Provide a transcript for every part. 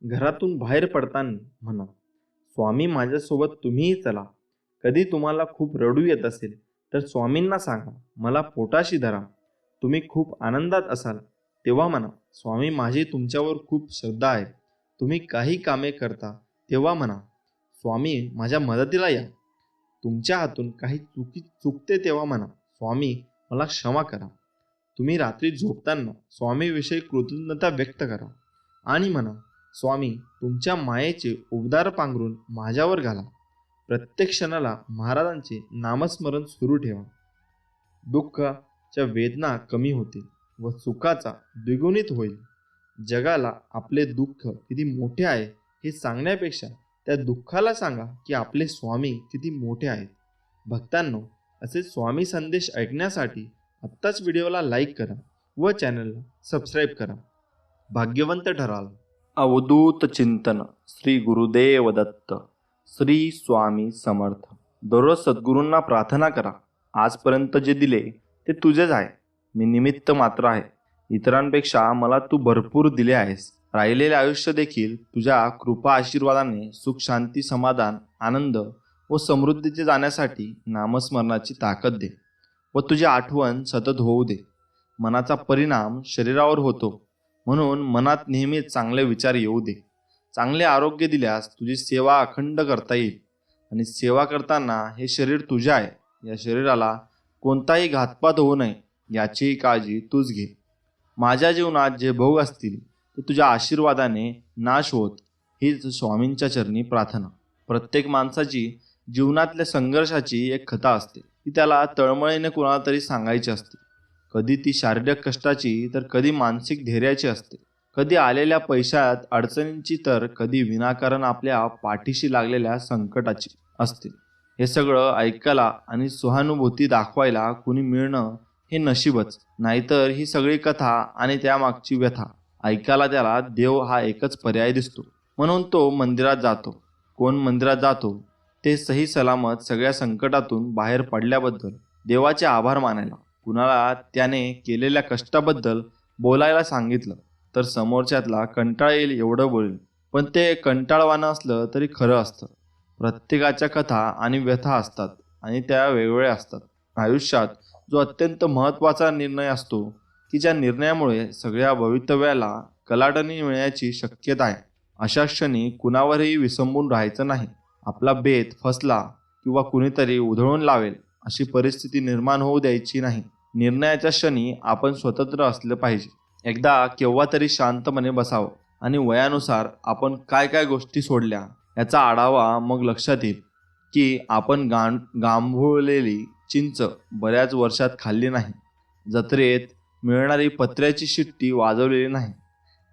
घरातून बाहेर पडताना म्हणा, स्वामी माझ्यासोबत तुम्हीही चला. कधी तुम्हाला खूप रडू येत असेल तर स्वामींना सांगा, मला पोटाशी धरा. तुम्ही खूप आनंदात असाल तेव्हा म्हणा, स्वामी माझी तुमच्यावर खूप श्रद्धा आहे. तुम्ही काही कामे करता तेव्हा म्हणा, स्वामी माझ्या मदतीला या. तुमच्या हातून काही चुकते तेव्हा म्हणा, स्वामी मला क्षमा करा. तुम्ही रात्री झोपताना स्वामीविषयी कृतज्ञता व्यक्त करा आणि म्हणा, स्वामी तुमच्या मायेचे उबदार पांघरून माझ्यावर घाला. प्रत्येक क्षणाला महाराजांचे नामस्मरण सुरू ठेवा. दुःखाच्या वेदना कमी होतील व सुखाचा द्विगुणित होईल. जगाला आपले दुःख किती मोठे आहे हे सांगण्यापेक्षा त्या दुःखाला सांगा की आपले स्वामी किती मोठे आहेत. भक्तांनो, असे स्वामी संदेश ऐकण्यासाठी आत्ताच व्हिडिओला लाईक करा व चॅनलला सबस्क्राईब करा. भाग्यवंत ठराल. अवधूत चिंतन श्री गुरुदेव दत्त. श्री स्वामी समर्थ. दररोज सद्गुरूंना प्रार्थना करा, आजपर्यंत जे दिले ते तुझेच आहे. मी निमित्त मात्र आहे. इतरांपेक्षा मला तू भरपूर दिले आहेस. राहिलेले आयुष्य देखील तुझ्या कृपा आशीर्वादाने सुख, शांती, समाधान, आनंद व समृद्धीचे जाण्यासाठी नामस्मरणाची ताकद दे व तुझी आठवण सतत होऊ दे. मनाचा परिणाम शरीरावर होतो, म्हणून मनात नेहमी चांगले विचार येऊ दे. चांगले आरोग्य दिल्यास तुझी सेवा अखंड करता येईल. आणि सेवा करताना हे शरीर तुझे आहे. या शरीराला कोणताही घातपात होऊ नये याचीही काळजी तूच घे. माझ्या जीवनात जे भोग असतील ते तुझ्या आशीर्वादाने नाश होत, हीच स्वामींच्या चरणी प्रार्थना. प्रत्येक माणसाची जीवनातल्या संघर्षाची एक कथा असते. ती त्याला तळमळीने कोणाला तरी सांगायची असते. कधी ती शारीरिक कष्टाची तर कधी मानसिक धैर्याची असते. कधी आलेल्या पैशात अडचणींची तर कधी विनाकारण आपल्या पाठीशी लागलेल्या संकटाची असते. हे सगळं ऐकायला आणि सहानुभूती दाखवायला कुणी मिळणं हे नशीबच. नाहीतर ही सगळी कथा आणि त्यामागची व्यथा ऐकायला त्याला देव हा एकच पर्याय दिसतो. म्हणून तो मंदिरात जातो. कोण मंदिरात जातो ते सही सलामत सगळ्या संकटातून बाहेर पडल्याबद्दल देवाचे आभार मानायला. कुणाला त्याने केलेल्या कष्टाबद्दल बोलायला सांगितलं तर समोरच्यातला कंटाळ येईल एवढं बोलेल, पण ते कंटाळवाणं असलं तरी खरं असतं. प्रत्येकाच्या कथा आणि व्यथा असतात आणि त्या वेगवेगळ्या असतात. आयुष्यात जो अत्यंत महत्त्वाचा निर्णय असतो की ज्या निर्णयामुळे सगळ्या भवितव्याला कलाटणी मिळण्याची शक्यता आहे, अशा क्षणी कुणावरही विसंबून राहायचं नाही. आपला बेत फसला किंवा कुणीतरी उधळून लावेल अशी परिस्थिती निर्माण होऊ द्यायची नाही. निर्णयाच्या क्षणी आपण स्वतंत्र असलं पाहिजे. एकदा केव्हा तरी शांतपणे बसावं आणि वयानुसार आपण काय काय गोष्टी सोडल्या याचा आढावा. मग लक्षात येईल की आपण गांभुळलेली चिंच बऱ्याच वर्षात खाल्ली नाही. जत्रेत मिळणारी पत्र्याची शिट्टी वाजवलेली नाही.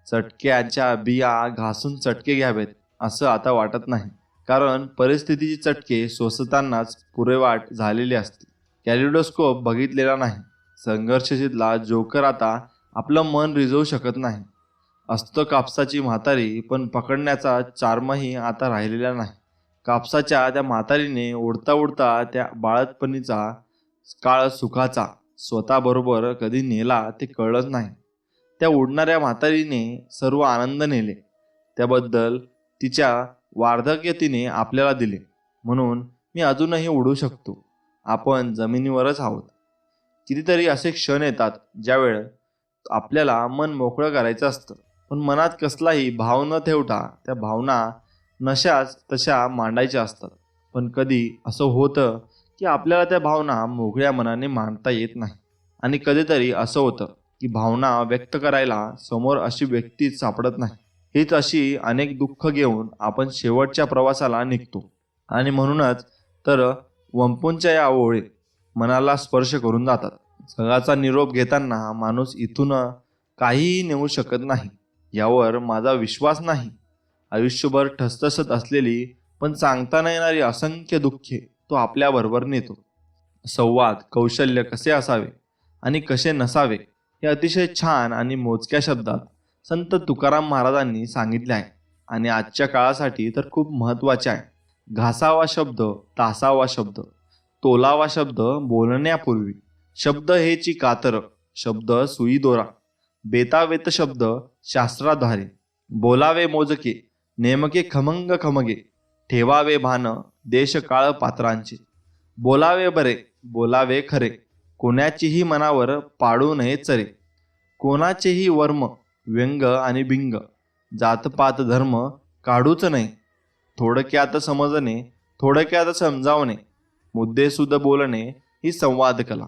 चटक्याच्या बिया घासून चटके घ्यावेत असं आता वाटत नाही, कारण परिस्थितीची चटके सोसतानाच पुरेवाट झालेली असते. कॅलिडोस्कोप बघितलेला नाही. संघर्षशीतला जोकर आता आपलं मन रिझवू शकत नाही. असतं कापसाची म्हातारी, पण पकडण्याचा चार्मही आता राहिलेला नाही. कापसाच्या त्या म्हातारीने उडता उडता त्या बाळतपणीचा काळ सुखाचा स्वतःबरोबर कधी नेला ते कळलंच नाही. त्या उडणाऱ्या म्हातारीने सर्व आनंद नेले. त्याबद्दल तिच्या वार्धक्य तिने आपल्याला दिले. म्हणून मी अजूनही उडू शकतो. आपण जमिनीवरच आहोत. कितीतरी असे क्षण येतात ज्यावेळेस आपल्याला मन मोकळं करायचं असतं, पण मनात कसलाही भाव न ठेवता त्या भावना नशाच तशा मांडायच्या असतात. पण कधी असं होतं की आपल्याला त्या भावना मोकळ्या मनाने मांडता येत नाही. आणि कधीतरी असं होतं की भावना व्यक्त करायला समोर अशी व्यक्ती सापडत नाही. हीच अशी अनेक दुःख घेऊन आपण शेवटच्या प्रवासाला निघतो. आणि म्हणूनच तर वंपूंच्या या ओळी मनाला स्पर्श करून जातात. जगाचा निरोप घेताना माणूस इथून काहीही नेऊ शकत नाही यावर माझा विश्वास नाही. आयुष्यभर ठसठसत असलेली पण सांगता न येणारी असंख्य दुःखे तो आपल्याबरोबर नेतो. संवाद कौशल्य कसे असावे आणि कसे नसावे हे अतिशय छान आणि मोजक्या शब्दात संत तुकाराम महाराजांनी सांगितले आहे आणि आजच्या काळासाठी तर खूप महत्त्वाचे आहे. घासावा शब्द, तासावा शब्द, तोलावा शब्द बोलण्यापूर्वी, शब्द हेची कातर, शब्द सुई दोरा, बेतावेत शब्द शास्त्राधारे, बोलावे मोजके नेमके खमंग खमगे, ठेवावे भान देश काळ पात्रांचे. बोलावे बरे बोलावे खरे, कोणाचीही मनावर पाडू नये चरे. कोणाचेही वर्म व्यंग आणि बिंग, जातपात धर्म काढूच नाही. थोडक्यात समजणे थोडक्यात समजावणे, मुद्देसूद बोलणे ही संवाद कला.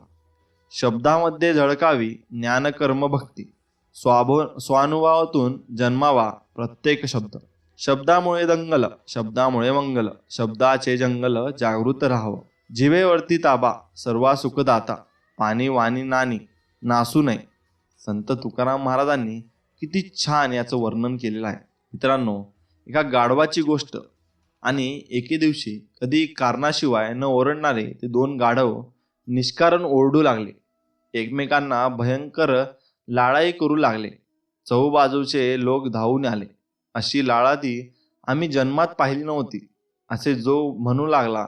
शब्दामध्ये झळकावी ज्ञानकर्म भक्ती, स्वानुभवातून जन्मावा प्रत्येक शब्द. शब्दामुळे दंगल शब्दामुळे मंगल, शब्दाचे जंगल जागृत राहावं. जिभेवरती ताबा सर्वा सुखदाता, पाणी वाणी नानी नासू नये. संत तुकाराम महाराजांनी किती छान याचं वर्णन केलेलं आहे. मित्रांनो, एका गाढवाची गोष्ट. आणि एके दिवशी कधी कारणाशिवाय न ओरडणारे ते दोन गाढव निष्कारण ओरडू लागले. एकमेकांना भयंकर लाळाई करू लागले. चहूबाजूचे लोक धावून आले. अशी लाळाती आम्ही जन्मात पाहिली नव्हती, असे जो म्हणू लागला.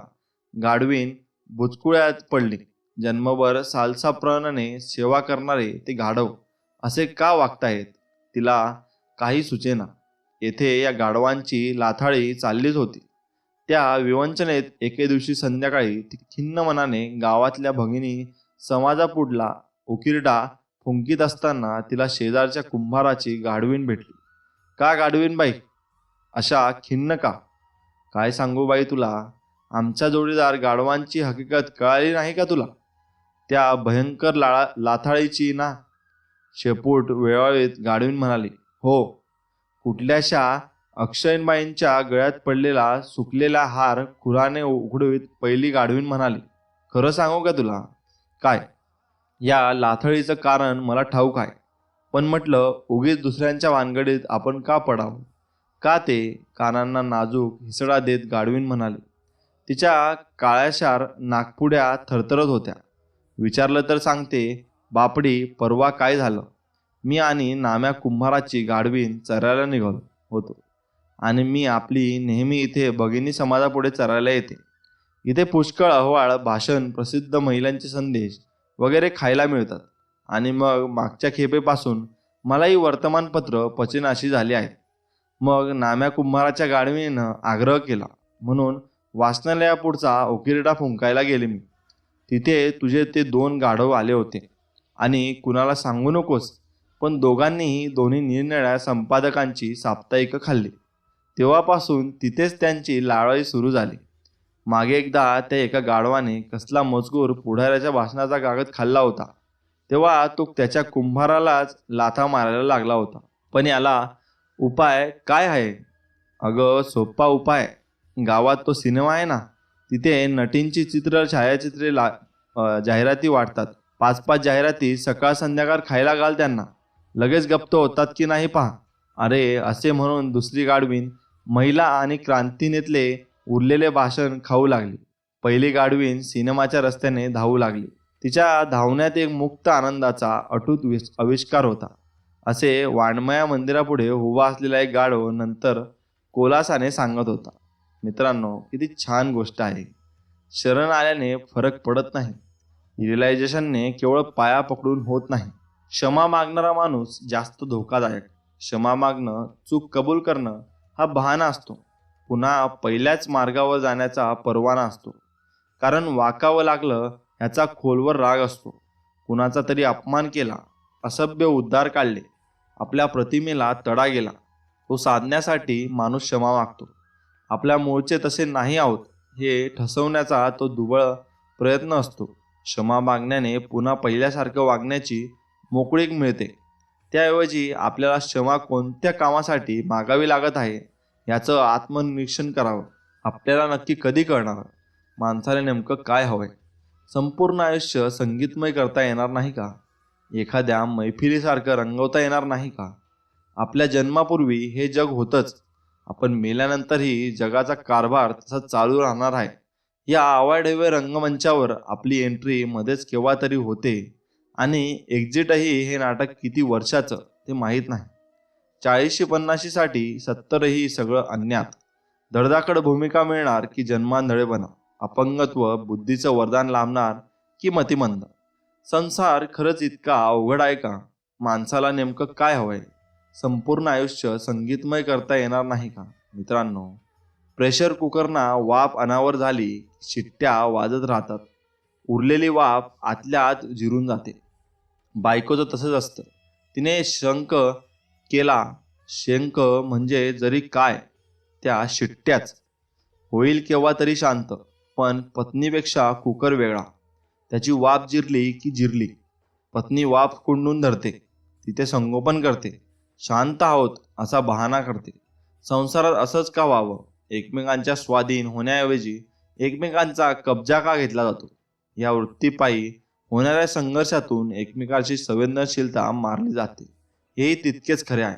गाढवीन बुचकुळ्यात पडली. जन्मभर सालसाप्राणाने सेवा करणारे ते गाढव असे का वागतायत, तिला काही सुचेना. येथे या गाढवांची लाथाळी चाललीच होती. त्या विवंचनेत एके दिवशी संध्याकाळी ती खिन्न मनाने गावातल्या भगिनी समाजापुढला उकिरडा फुंकीत असताना तिला शेजारच्या कुंभाराची गाढवीन भेटली. का गाढवीनबाई, अशा खिन्न का? काय सांगू बाई तुला, आमच्या जोडीदार गाढवांची हकीकत कळाली नाही का तुला? त्या भयंकर लाथाळीची ना? शेपूट वेळाळीत गाढवीन म्हणाली. हो. कुठल्याशा अक्षयबाईंच्या गळ्यात पडलेला सुकलेला हार खुराने उघडवीत पहिली गाढवीन म्हणाली. खरं सांगू का तुला? काय? या लाथळीचं कारण मला ठाऊक आहे, पण म्हटलं उगीच दुसऱ्यांच्या वानगडीत आपण का पडावं? का ते? कानांना नाजूक हिसडा देत गाढवीन म्हणाली. तिच्या काळ्याशार नागपुड्या थरथरत होत्या. विचारलं तर सांगते, बापडी, परवा काय झालं? मी आणि नाम्या कुंभाराची गाढवीन चरायला निघालो होतो. आणि मी आपली नेहमी इथे भगिनी समाजापुढे चरायला येते. इथे पुष्कळ अहवाळ, भाषण, प्रसिद्ध महिलांचे संदेश वगैरे खायला मिळतात. आणि मग मागच्या खेपेपासून मलाही वर्तमानपत्र पचनाशी झाली आहेत. मग नाम्या कुंभाराच्या गाढवीनं आग्रह केला म्हणून वाचनालयापुढचा उकिरडा फुंकायला गेले मी. तिथे तुझे ते दोन गाढव आले होते. आणि कुणाला सांगू नकोस, पण दोघांनीही दोन्ही निरनिराळ्या संपादकांची साप्ताहिक खाल्ली. तेव्हापासून तिथेच त्यांची लाळाई सुरू झाली. मागे एकदा त्या एका गाढवाने कसला मजकूर पुढाऱ्याच्या भाषणाचा कागद खाल्ला होता, तेव्हा तो त्याच्या कुंभारालाच लाथा मारायला लागला होता. पण याला उपाय काय आहे? अगं, सोपा उपाय. गावात तो सिनेमा आहे ना, तिथे नटींची छायाचित्रे जाहिराती वाटतात. 5-5 जाहिराती सकाळ संध्याकाळ खायला घाल त्यांना, लगेच गप्प होतात की नाही पहा. अरे, असे म्हणून दुसरी गाढवीन महिला आणि क्रांतीनेतले उरलेले भाषण खाऊ लागली. पहिली गाढवीन सिनेमाच्या रस्त्याने धावू लागली. तिच्या धावण्यात एक मुक्त आनंदाचा अटूट आविष्कार होता. असे वाङ्मया मंदिरापुढे उभा असलेला एक गाढव नंतर कोलासाने सांगत होता. मित्रांनो, किती छान गोष्ट आहे. शरण आल्याने फरक पडत नाही. रिअलायझेशनने केवळ पाया पकडून होत नाही. क्षमा मागणारा माणूस जास्त धोकादायक. क्षमा मागणं, चूक कबूल करणं हा बहाणा असतो. पुन्हा पहिल्याच मार्गावर जाण्याचा परवाना असतो. कारण वाकावं लागलं ह्याचा खोलवर राग असतो. कुणाचा तरी अपमान केला, असभ्य उद्गार काढले, आपल्या प्रतिमेला तडा गेला, तो साधण्यासाठी माणूस क्षमा मागतो. आपल्या मूळचे तसे नाही आहोत हे ठसवण्याचा तो दुबळ प्रयत्न असतो. क्षमा मागण्याने पुन्हा पहिल्यासारखं वागण्याची मोकळीक मिळते. त्याऐवजी आपल्याला क्षमा कोणत्या कामासाठी मागावी लागत आहे याचं आत्मनिरीक्षण करावं. आपल्याला नक्की कधी कळणार माणसाला नेमकं काय हवंय? संपूर्ण आयुष्य संगीतमय करता येणार नाही का? एखाद्या मैफिलीसारखं रंगवता येणार नाही का? आपल्या जन्मापूर्वी हे जग होतंच. आपण मेल्यानंतरही जगाचा कारभार तसा चालू राहणार आहे. या आवाढव्य रंगमंचावर आपली एंट्री मध्येच केव्हा तरी होते आणि एक्झिटही हे नाटक किती वर्षाचं ते माहीत नाही. 40-50साठी 70ही सगळं अज्ञात. धडधाकड भूमिका मिळणार की जन्मांधळेपणा, अपंगत्व, बुद्धीचं वरदान लाभणार की मतिमंद. संसार खरंच इतका अवघड आहे का? माणसाला नेमकं काय हवंय? संपूर्ण आयुष्य संगीतमय करता येणार नाही का मित्रांनो? प्रेशर कुकरना वाफ अनावर झाली शिट्ट्या वाजत राहतात, उरलेली वाफ आतल्या आत जिरून जाते. बायकोचं तसंच असतं. तिने शंक म्हणजे जरी काय त्या शिट्ट्याच. होईल केव्हा तरी शांत. पण पत्नीपेक्षा कुकर वेगळा. त्याची वाफ जिरली की जिरली. पत्नी वाफ कोंडून धरते, तिथे संगोपन करते, शांत आहोत असा बहाणा करते. संसारात असंच का व्हावं? एकमेकांच्या स्वाधीन होण्याऐवजी एकमेकांचा कब्जा का घेतला जातो? या वृत्तीपायी होणाऱ्या संघर्षातून एकमेकांची संवेदनशीलता मारली जाते. हेही तितकेच खरे आहे.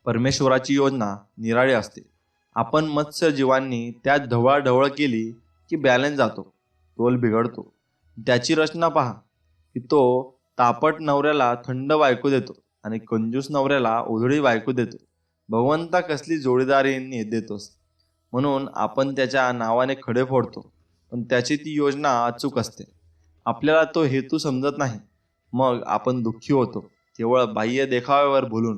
परमेश्वराची योजना निराळी असते. आपण मत्स्यजीवांनी त्यात ढवळाढवळ केली की बॅलन्स जातो, तोल बिघडतो. त्याची रचना पहा की तो तापट नवऱ्याला थंड बायको देतो आणि कंजूस नवऱ्याला उधळी बायको देतो. भगवंता कसली जोडीदारी देतोस. म्हणून आपण त्याच्या नावाने खडे फोडतो, पण त्याची ती योजना अचूक असते. आपल्याला तो हेतू समजत नाही. मग आपण दुःखी होतो, केवळ बाह्य देखाव्यावर भुलून.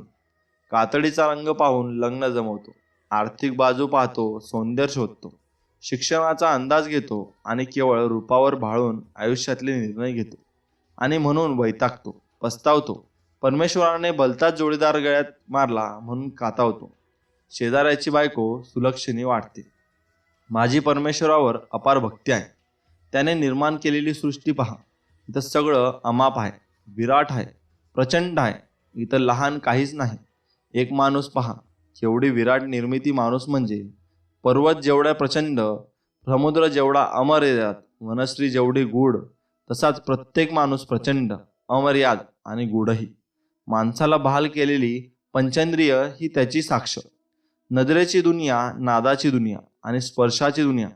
कातडीचा रंग पाहून लग्न जमवतो, आर्थिक बाजू पाहतो, सौंदर्य शोधतो, शिक्षणाचा अंदाज घेतो आणि केवळ रूपावर भाळून आयुष्यातले निर्णय घेतो. आणि म्हणून वैतागतो, पस्तावतो. परमेश्वराने भलताच जोडीदार गळ्यात मारला म्हणून कातावतो. शेजाऱ्याची बायको सुलक्षणी वाटते. माझी परमेश्वरावर अपार भक्ती आहे. त्याने निर्माण केलेली सृष्टी पहा. इथं सगळं अमाप आहे, विराट आहे, प्रचंड आहे. इथं लहान काहीच नाही. एक माणूस पहा, केवढी विराट निर्मिती माणूस म्हणजे. पर्वत जेवढा प्रचंड, समुद्र जेवढा अमर्याद, वनश्री जेवढी गूढ, तसाच प्रत्येक माणूस प्रचंड, अमर्याद आणि गूढही. माणसाला बहाल केलेली पंचेंद्रिय ही त्याची साक्ष. नजरेची दुनिया, नादाची दुनिया आणि स्पर्शाची दुनिया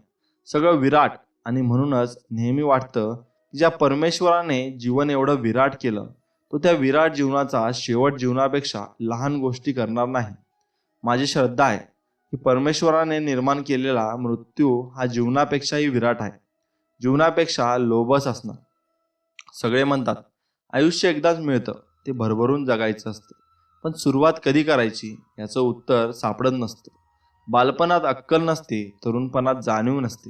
सगळं विराट. आणि म्हणूनच नेहमी वाटतं की ज्या परमेश्वराने जीवन एवढं विराट केलं, तो त्या विराट जीवनाचा शेवट जीवनापेक्षा लहान गोष्टी करणार नाही. माझी श्रद्धा आहे की परमेश्वराने निर्माण केलेला मृत्यू हा जीवनापेक्षाही विराट आहे, जीवनापेक्षा लोभस असणार. सगळे म्हणतात आयुष्य एकदाच मिळतं, ते भरभरून जगायचं असतं. पण सुरुवात कधी करायची याचं उत्तर सापडत नसतं. बालपणात अक्कल नसते, तरुणपणात जाणीव नसते.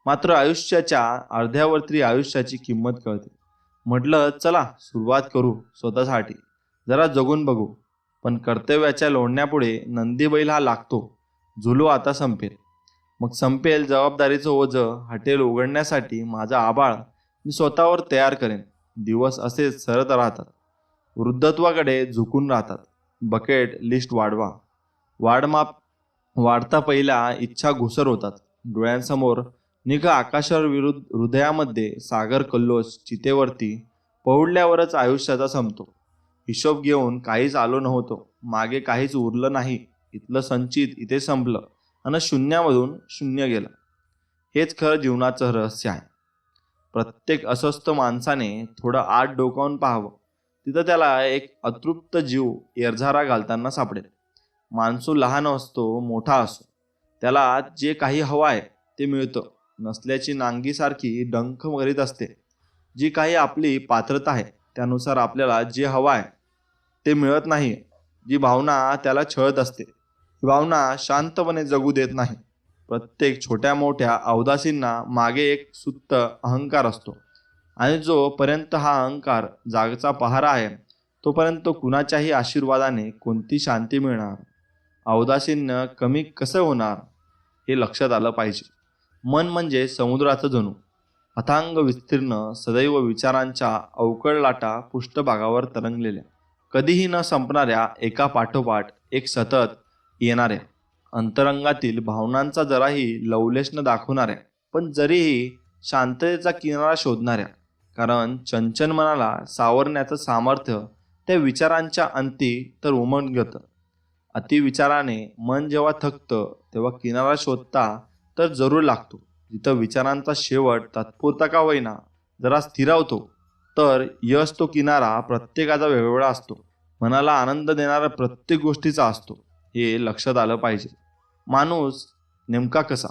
मात्र आयुष्याच्या अर्ध्यावरती आयुष्याची किंमत कळते. म्हटलं चला सुरुवात करू स्वतःसाठी, जरा जगून बघू. पण कर्तव्याच्या लोढण्यापुढे नंदी बैल हा लागतो. झुलू आता संपेल. मग संपेल जबाबदारीचं ओझं हटेल उघडण्यासाठी माझा आबाळ मी स्वतःवर तयार करेन. दिवस असेच सरत राहतात, वृद्धत्वाकडे झुकून राहतात. बकेट लिस्ट वाढवा. वाढता पहिल्या इच्छा घुसर होतात. डोळ्यांसमोर निघ आकाशावर विरुद्ध हृदयामध्ये सागर कल्लोष. चितेवरती पहुडल्यावरच आयुष्याचा संपतो. हिशोब घेऊन काहीच आलो नव्हतो, मागे काहीच उरलं नाही. इथलं संचित इथे संपलं आणि शून्यामधून शून्य गेलं. हेच खरं जीवनाचं रहस्य आहे. प्रत्येक अस्वस्थ माणसाने थोडं आत डोकावून पाहावं. तिथं त्याला एक अतृप्त जीव एरझारा घालताना सापडेल. माणूस लहान असतो मोठा असो, त्याला जे काही हवं आहे ते मिळतं. नसल्याची नांगीसारखी डंख करीत असते. जी काही आपली पात्रता आहे त्यानुसार आपल्याला जे हवं आहे ते मिळत नाही. जी भावना त्याला छळत असते, ही भावना शांतपणे जगू देत नाही. प्रत्येक छोट्या मोठ्या अवदासींना मागे एक सुप्त अहंकार असतो. आणि जोपर्यंत हा अहंकार जागचा पहारा आहे, तोपर्यंत कुणाच्याही आशीर्वादाने कोणती शांती मिळणार, अवदासींना कमी कसं होणार, हे लक्षात आलं पाहिजे. मन म्हणजे समुद्राचं जणू अथांग विस्तीर्ण, सदैव विचारांच्या अवकळ लाटा पृष्ठभागावर तरंगलेल्या, कधीही न संपणाऱ्या, एका पाठोपाठ एक सतत येणाऱ्या, अंतरंगातील भावनांचा जराही लवलेश न दाखवणाऱ्या, पण जरीही शांततेचा किनारा शोधणाऱ्या. कारण चंचल मनाला सावरण्याचं सामर्थ्य त्या विचारांच्या अंती तर उमगतं. अतिविचाराने मन जेव्हा थकतं तेव्हा किनारा शोधता तर जरूर लागतो. जिथं विचारांचा शेवट तात्पुरता का होईना जरा स्थिरावतो, तर यश तो किनारा प्रत्येकाचा वेगवेगळा असतो. मनाला आनंद देणारा प्रत्येक गोष्टीचा असतो, हे लक्षात आलं पाहिजे. माणूस नेमका कसा,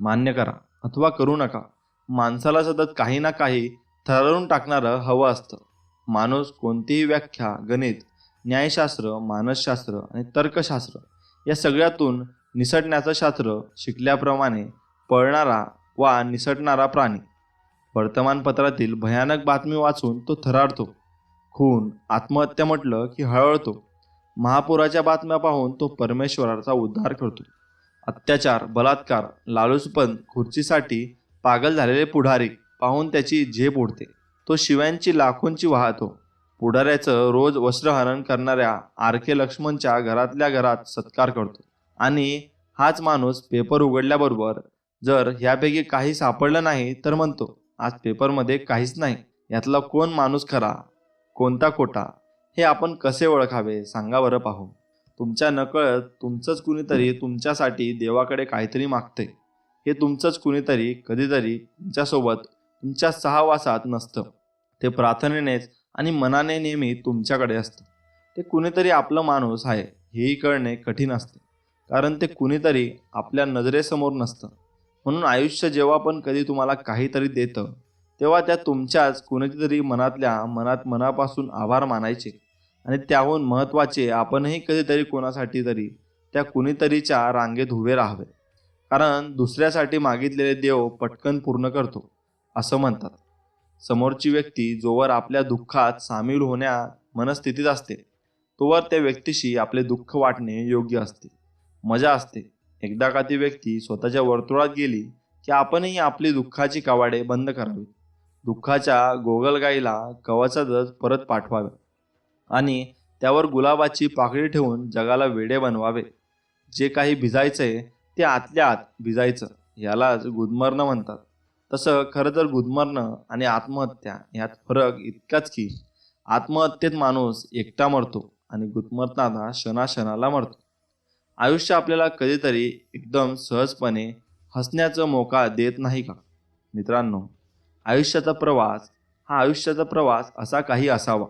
मान्य करा अथवा करू नका, माणसाला सतत काही ना काही ठरवून टाकणारं हवं असतं. माणूस कोणतीही व्याख्या, गणित न्यायशास्त्र, मानसशास्त्र आणि तर्कशास्त्र या सगळ्यातून निसटण्याचं शास्त्र शिकल्याप्रमाणे पळणारा वा निसटणारा प्राणी. वर्तमानपत्रातील भयानक बातमी वाचून तो थरारतो. खून, आत्महत्या म्हटलं की हळहळतो. महापुराच्या बातम्या पाहून तो परमेश्वराचा उद्धार करतो. अत्याचार, बलात्कार, लालूचपण, खुर्चीसाठी पागल झालेले पुढारी पाहून त्याची झेप उडते. तो शिव्यांची लाखोंची वाहतो. पुढाऱ्याचं रोज वस्त्रहरण करणाऱ्या आरके लक्ष्मणच्या घरातल्या घरात सत्कार करतो. आणि हाच माणूस पेपर उघडल्याबरोबर जर ह्यापैकी काही सापडलं नाही तर म्हणतो, आज पेपरमध्ये काहीच नाही. यातला कोण माणूस खरा, कोणता खोटा, हे आपण कसे ओळखावे सांगा बरं पाहू. तुमच्या नकळत तुमचंच कुणीतरी तुमच्यासाठी देवाकडे काहीतरी मागते. हे तुमचंच कुणीतरी कधीतरी तुमच्यासोबत तुमच्या सहवासात नसतं. ते प्रार्थनेनेच आणि मनाने नेहमी तुमच्याकडे असतं. ते कुणीतरी आपलं माणूस आहे हेही कळणे कठीण असते, कारण ते कुणीतरी आपल्या नजरेसमोर नसतं. म्हणून आयुष्य जेव्हा पण कधी तुम्हाला काहीतरी देतं तेव्हा त्या तुमच्याच कुणीतरी मनात मनापासून आभार मानायचे. आणि त्याहून महत्त्वाचे, आपणही कधीतरी कोणासाठी तरी त्या कुणीतरीच्या रांगेत उभे राहावे. कारण दुसऱ्यासाठी मागितलेले देव पटकन पूर्ण करतो असं म्हणतात. समोरची व्यक्ती जोवर आपल्या दुःखात सामील होण्या मनस्थितीत असते तोवर त्या व्यक्तीशी आपले दुःख वाटणे योग्य असते, मजा असते. एकदा का ती व्यक्ती स्वतःच्या वर्तुळात गेली की आपणही आपली दुःखाची कवाडे बंद करावी. दुःखाच्या गोगलगाईला कवचातच परत पाठवावे आणि त्यावर गुलाबाची पाकळी ठेवून जगाला वेडे बनवावे. जे काही भिजायचंय ते आतल्या आत भिजायचं, यालाच गुदमरणं म्हणतात. तसं खरं तर गुदमरणं आणि आत्महत्या यात फरक इतकाच की आत्महत्येत माणूस एकटा मरतो आणि गुदमरताना क्षणाक्षणाला मरतो. आयुष्य आपल्याला कधीतरी एकदम सहजपणे हसण्याचा मोका देत नाही का? मित्रांनो, आयुष्याचा प्रवास असा काही असावा.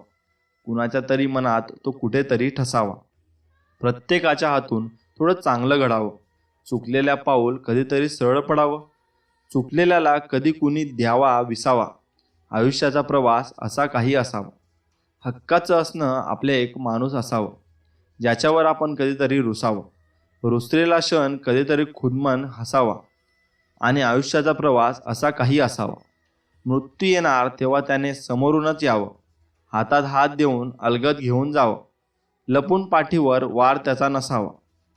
कुणाच्या तरी मनात तो कुठेतरी ठसावा. प्रत्येकाच्या हातून थोडं चांगलं घडावं. चुकलेल्या पाऊल कधीतरी सरळ पडावं. चुकलेल्याला कधी कुणी द्यावा विसावा. आयुष्याचा प्रवास असा काही असावा. हक्काचं असणं आपले एक माणूस असावं, ज्याच्यावर आपण कधीतरी रुसावं. रुसलेला क्षण कधीतरी खुदमन हसावा. आणि आयुष्याचा प्रवास असा काही असावा. मृत्यू येणार तेव्हा त्याने समोरूनच यावं. हातात हात देऊन अलगद घेऊन जावं. लपून पाठीवर वार त्याचा नसावा.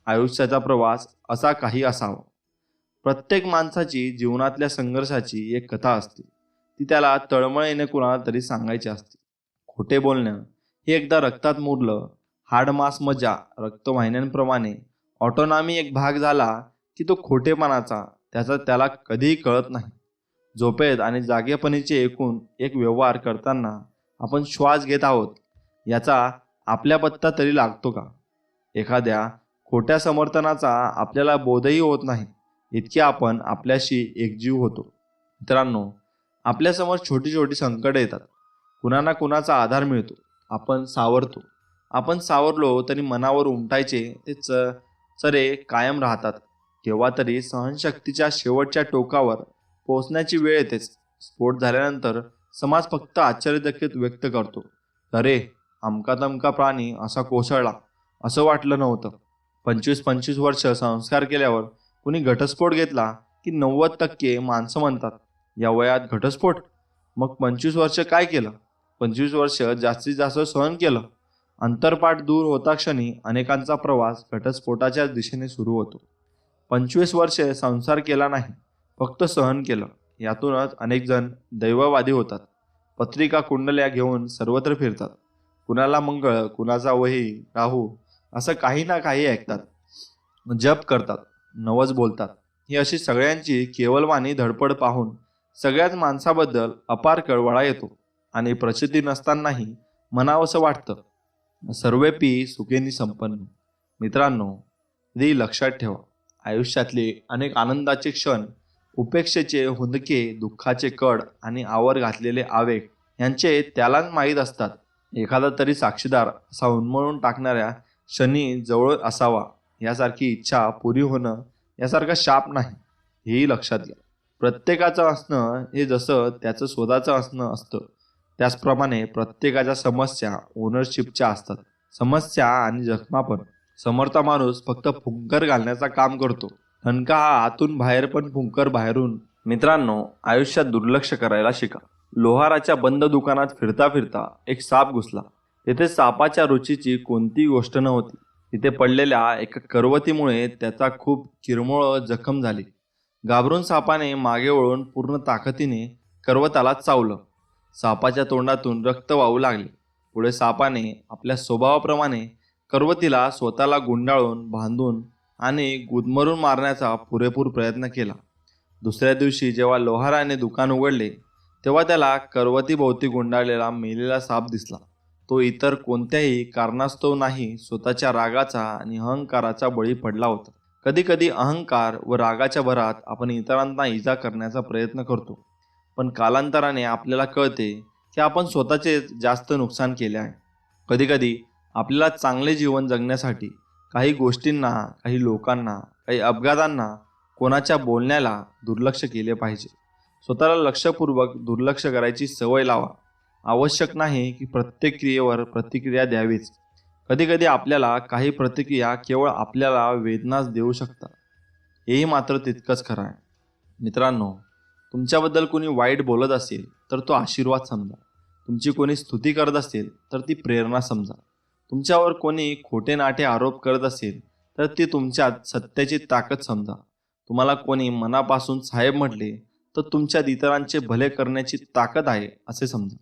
आयुष्याचा प्रवास असा काही असावा. प्रत्येक माणसाची जीवनातल्या संघर्षाची एक कथा असते. ती त्याला तळमळीने कुणाला तरी सांगायची असते. खोटे बोलणं हे एकदा रक्तात मुरलं, हाडमास मजा रक्तवाहिन्यांप्रमाणे ऑटोनॉमी एक भाग झाला की तो खोटेपणाचा त्याला कधीही कळत नाही. झोपेत आणि जागेपणीचे एकूण एक व्यवहार करताना आपण श्वास घेत आहोत याचा आपल्या पत्ता तरी लागतो का? एखाद्या खोट्या समर्थनाचा आपल्याला बोधही होत नाही इतके आपण आपल्याशी एकजीव होतो. मित्रांनो, आपल्यासमोर छोटी छोटी संकटे येतात. कुणाला कुणाचा आधार मिळतो. आपण सावरतो. आपण सावरलो तरी मनावर उमटायचे ते चरे कायम राहतात. केव्हा तरी सहनशक्तीच्या शेवटच्या टोकावर पोहोचण्याची वेळ येतेच. स्फोट झाल्यानंतर समाज फक्त आश्चर्यचकित व्यक्त करतो, अरे अमका तमका प्राणी असा कोसळला, असं वाटलं नव्हतं. 25-25 वर्ष संस्कार केल्यावर कुणी घटस्फोट घेतला की 90% माणसं म्हणतात, या वयात घटस्फोट? मग 25 वर्ष काय केलं? 25 वर्ष जास्तीत जास्त सहन केलं. अंतरपाठ दूर होता क्षणी अनेकांचा प्रवास घटस्फोटाच्या दिशेने सुरू होतो. 25 वर्षे संसार केला नाही, फक्त सहन केलं. यातूनच अनेक जण दैववादी होतात. पत्रिका कुंडल्या घेऊन सर्वत्र फिरतात. कुणाला मंगळ, कुणाचा वही, राहू असं काही ना काही ऐकतात. जप करतात, नवस बोलतात. ही अशी सगळ्यांची केवलवाणी धडपड पाहून सगळ्याच माणसाबद्दल अपार कळवळा येतो आणि प्रचिती नसतानाही म्हणावंसं वाटतं, सर्वेपी सुखेनी संपन्न. मित्रांनो, कधी लक्षात ठेवा, आयुष्यातले अनेक आनंदाचे क्षण, उपेक्षेचे हुंदके, दुःखाचे कड आणि आवर घातलेले आवेग यांचे त्यालाच माहीत असतात. एखादा तरी साक्षीदार असा उन्मळून टाकणाऱ्या क्षणी जवळ असावा. यासारखी इच्छा पुरी होणं यासारखा शाप नाही, हेही लक्षात घ्या. प्रत्येकाचं असणं हे जसं त्याचं स्वतःचं असणं असतं, त्याचप्रमाणे प्रत्येकाच्या समस्या ओनरशिपच्या असतात. समस्या आणि जखमा पण. समर्थ माणूस फक्त फुंकर घालण्याचा काम करतो, ठणका हा आतून बाहेर पण फुंकर बाहेरून. मित्रांनो, आयुष्यात दुर्लक्ष करायला शिका. लोहाराच्या बंद दुकानात फिरता फिरता एक साप घुसला. तेथे सापाच्या रुचीची कोणतीही गोष्ट नव्हती. तिथे पडलेल्या एका करवतीमुळे त्याचा खूप किरमोळ जखम झाली. घाबरून सापाने मागे वळून पूर्ण ताकदीने करवताला चावलं. सापाच्या तोंडातून रक्त वाहू लागले. पुढे सापाने आपल्या स्वभावाप्रमाणे करवतीला स्वतःला गुंडाळून बांधून आणि गुदमरून मारण्याचा पुरेपूर प्रयत्न केला. दुसऱ्या दिवशी जेव्हा लोहाराने दुकान उघडले तेव्हा त्याला करवतीभोवती गुंडाळलेला मेलेला साप दिसला. तो इतर कोणत्याही कारणास्तव नाही, स्वतःच्या रागाचा आणि अहंकाराचा बळी पडला होता. कधी कधी अहंकार व रागाच्या भरात आपण इतरांना इजा करण्याचा प्रयत्न करतो, पण कालांतराने आपल्याला कळते की आपण स्वतःचे जास्त नुकसान केले आहे. कधीकधी आपल्याला चांगले जीवन जगण्यासाठी काही गोष्टींना, काही लोकांना, काही अपघातांना, कोणाच्या बोलण्याला दुर्लक्ष केले पाहिजे. स्वतःला लक्षपूर्वक दुर्लक्ष करायची सवय लावा. आवश्यक नाही की प्रत्येक क्रियेवर प्रतिक्रिया द्यावीच. कधीकधी आपल्याला काही प्रतिक्रिया केवळ आपल्याला वेदनाच देऊ शकतात, हेही मात्र तितकंच खरं आहे. मित्रांनो, तुमच्याबद्दल कोणी वाईट बोलत असेल तर तो आशीर्वाद समजा. तुमची कोणी स्तुती करत असेल तर ती प्रेरणा समजा. तुमच्यावर कोणी खोटे नाटे आरोप करत असेल तर ती तुमच्यात सत्याची ताकद समजा. तुम्हाला कोणी मनापासून साहेब म्हटले तर तुमच्यात इतरांचे भले करण्याची ताकद आहे असे समजा.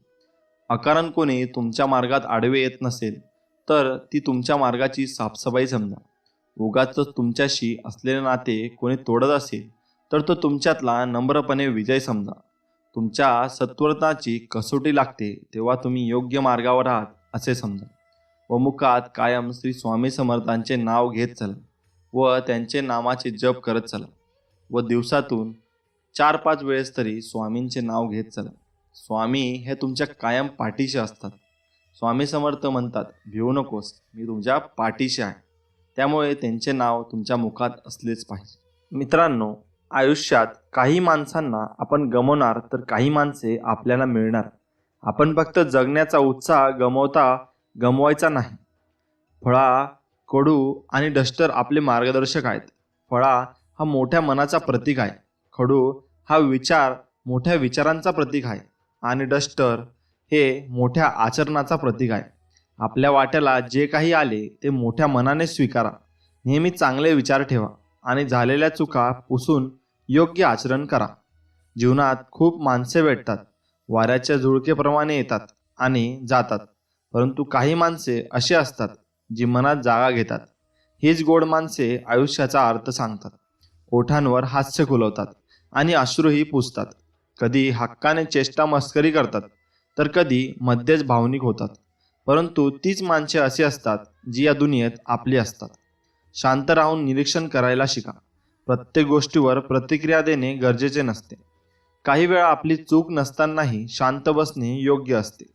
अकारण कोणी तुमच्या मार्गात आडवे येत नसेल तर ती तुमच्या मार्गाची साफसफाई समजा. उगाच तुमच्याशी असलेले नाते कोणी तोडत असेल तर तो तुमच्यातला नम्रपणे विजय समजा. तुमच्या सत्वर्तनाची कसोटी लागते तेव्हा तुम्ही योग्य मार्गावर आहात असे समजा. व मुखात कायम श्री स्वामी समर्थांचे नाव घेत चला व त्यांचे नामाचे जप करत चला व दिवसातून 4-5 वेळेस तरी स्वामींचे नाव घेत चला. स्वामी हे तुमच्या कायम पाठीशी असतात. स्वामी समर्थ म्हणतात, भिवू नकोस, मी तुझ्या पाठीशी आहे. त्यामुळे त्यांचे नाव तुमच्या मुखात असलेच पाहिजे. मित्रांनो, आयुष्यात काही माणसांना आपण गमावणार तर काही माणसे आपल्याला मिळणार. आपण फक्त जगण्याचा उत्साह गमवायचा नाही. फळा, कडू आणि डस्टर आपले मार्गदर्शक आहेत. फळा हा मोठ्या मनाचा प्रतीक आहे. खडू हा मोठ्या विचारांचा प्रतीक आहे आणि डस्टर हे मोठ्या आचरणाचा प्रतीक आहे. आपल्या वाट्याला जे काही आले ते मोठ्या मनाने स्वीकारा. नेहमी चांगले विचार ठेवा आणि झालेल्या चुका पुसून योग्य आचरण करा. जीवनात खूप माणसे भेटतात, वाऱ्याच्या झुळकेप्रमाणे येतात आणि जातात, परंतु काही माणसे अशी असतात जी मनात जागा घेतात. हीच गोड माणसे आयुष्याचा अर्थ सांगतात, ओठांवर हास्य खुलवतात आणि अश्रूही पुसतात. कधी हक्काने चेष्टा मस्करी करतात तर कधी मध्येच भावनिक होतात, परंतु तीच माणसे अशी असतात जी या दुनियेत आपली असतात. शांत राहून निरीक्षण करायला शिका. प्रत्येक गोष्टीवर प्रतिक्रिया देणे गरजेचे नसते. काही वेळा आपली चूक नसतानाही शांत बसणे योग्य असते,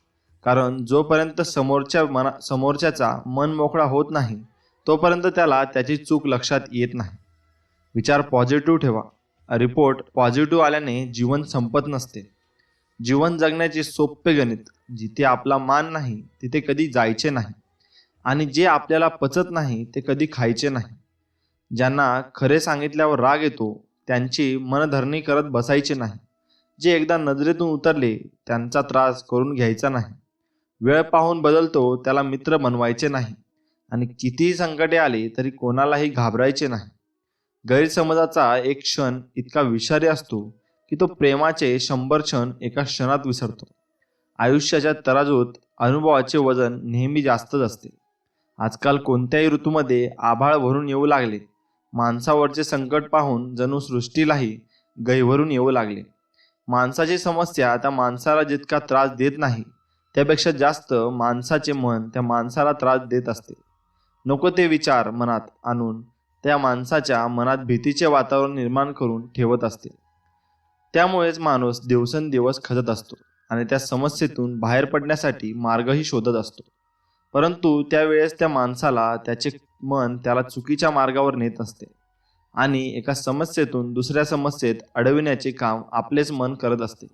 कारण जोपर्यंत समोरच्याचा मन मोकळा होत नाही तोपर्यंत त्याला त्याची चूक लक्षात येत नाही. विचार पॉझिटिव्ह ठेवा. रिपोर्ट पॉझिटिव्ह आल्याने जीवन संपत नसते. जीवन जगण्याचे सोपे गणित, जिथे आपला मान नाही तिथे कधी जायचे नाही आणि जे आपल्याला पचत नाही ते कधी खायचे नाही. ज्यांना खरे सांगितल्यावर राग येतो त्यांची मनधरणी करत बसायचे नाही. जे एकदा नजरेतून उतरले त्यांचा त्रास करून घ्यायचा नाही. वेळ पाहून बदलतो त्याला मित्र बनवायचे नाही आणि कितीही संकटे आली तरी कोणालाही घाबरायचे नाही. गैरसमजाचा एक क्षण इतका विषारी असतो की तो प्रेमाचे 100 क्षण एका क्षणात विसरतो. आयुष्याच्या तराजूत अनुभवाचे वजन नेहमी जास्तच असते. आजकाल कोणत्याही ऋतूमध्ये आभाळ भरून येऊ लागले. माणसावरचे संकट पाहून जणू सृष्टीलाही गहिवरून येऊ लागले. माणसाची समस्या त्या माणसाला जितका त्रास देत नाही त्यापेक्षा जास्त माणसाचे मन त्या माणसाला त्रास देत असते. नको ते विचार मनात आणून त्या माणसाच्या मनात भीतीचे वातावरण निर्माण करून ठेवत असते. त्यामुळेच माणूस दिवसेंदिवस खचत असतो आणि त्या समस्येतून बाहेर पडण्यासाठी मार्गही शोधत असतो. परंतु त्यावेळेस त्या माणसाला त्याचे मन त्याला चुकीच्या मार्गावर नेत असते आणि एका समस्येतून दुसऱ्या समस्येत अडविण्याचे काम आपलेच मन करत असते.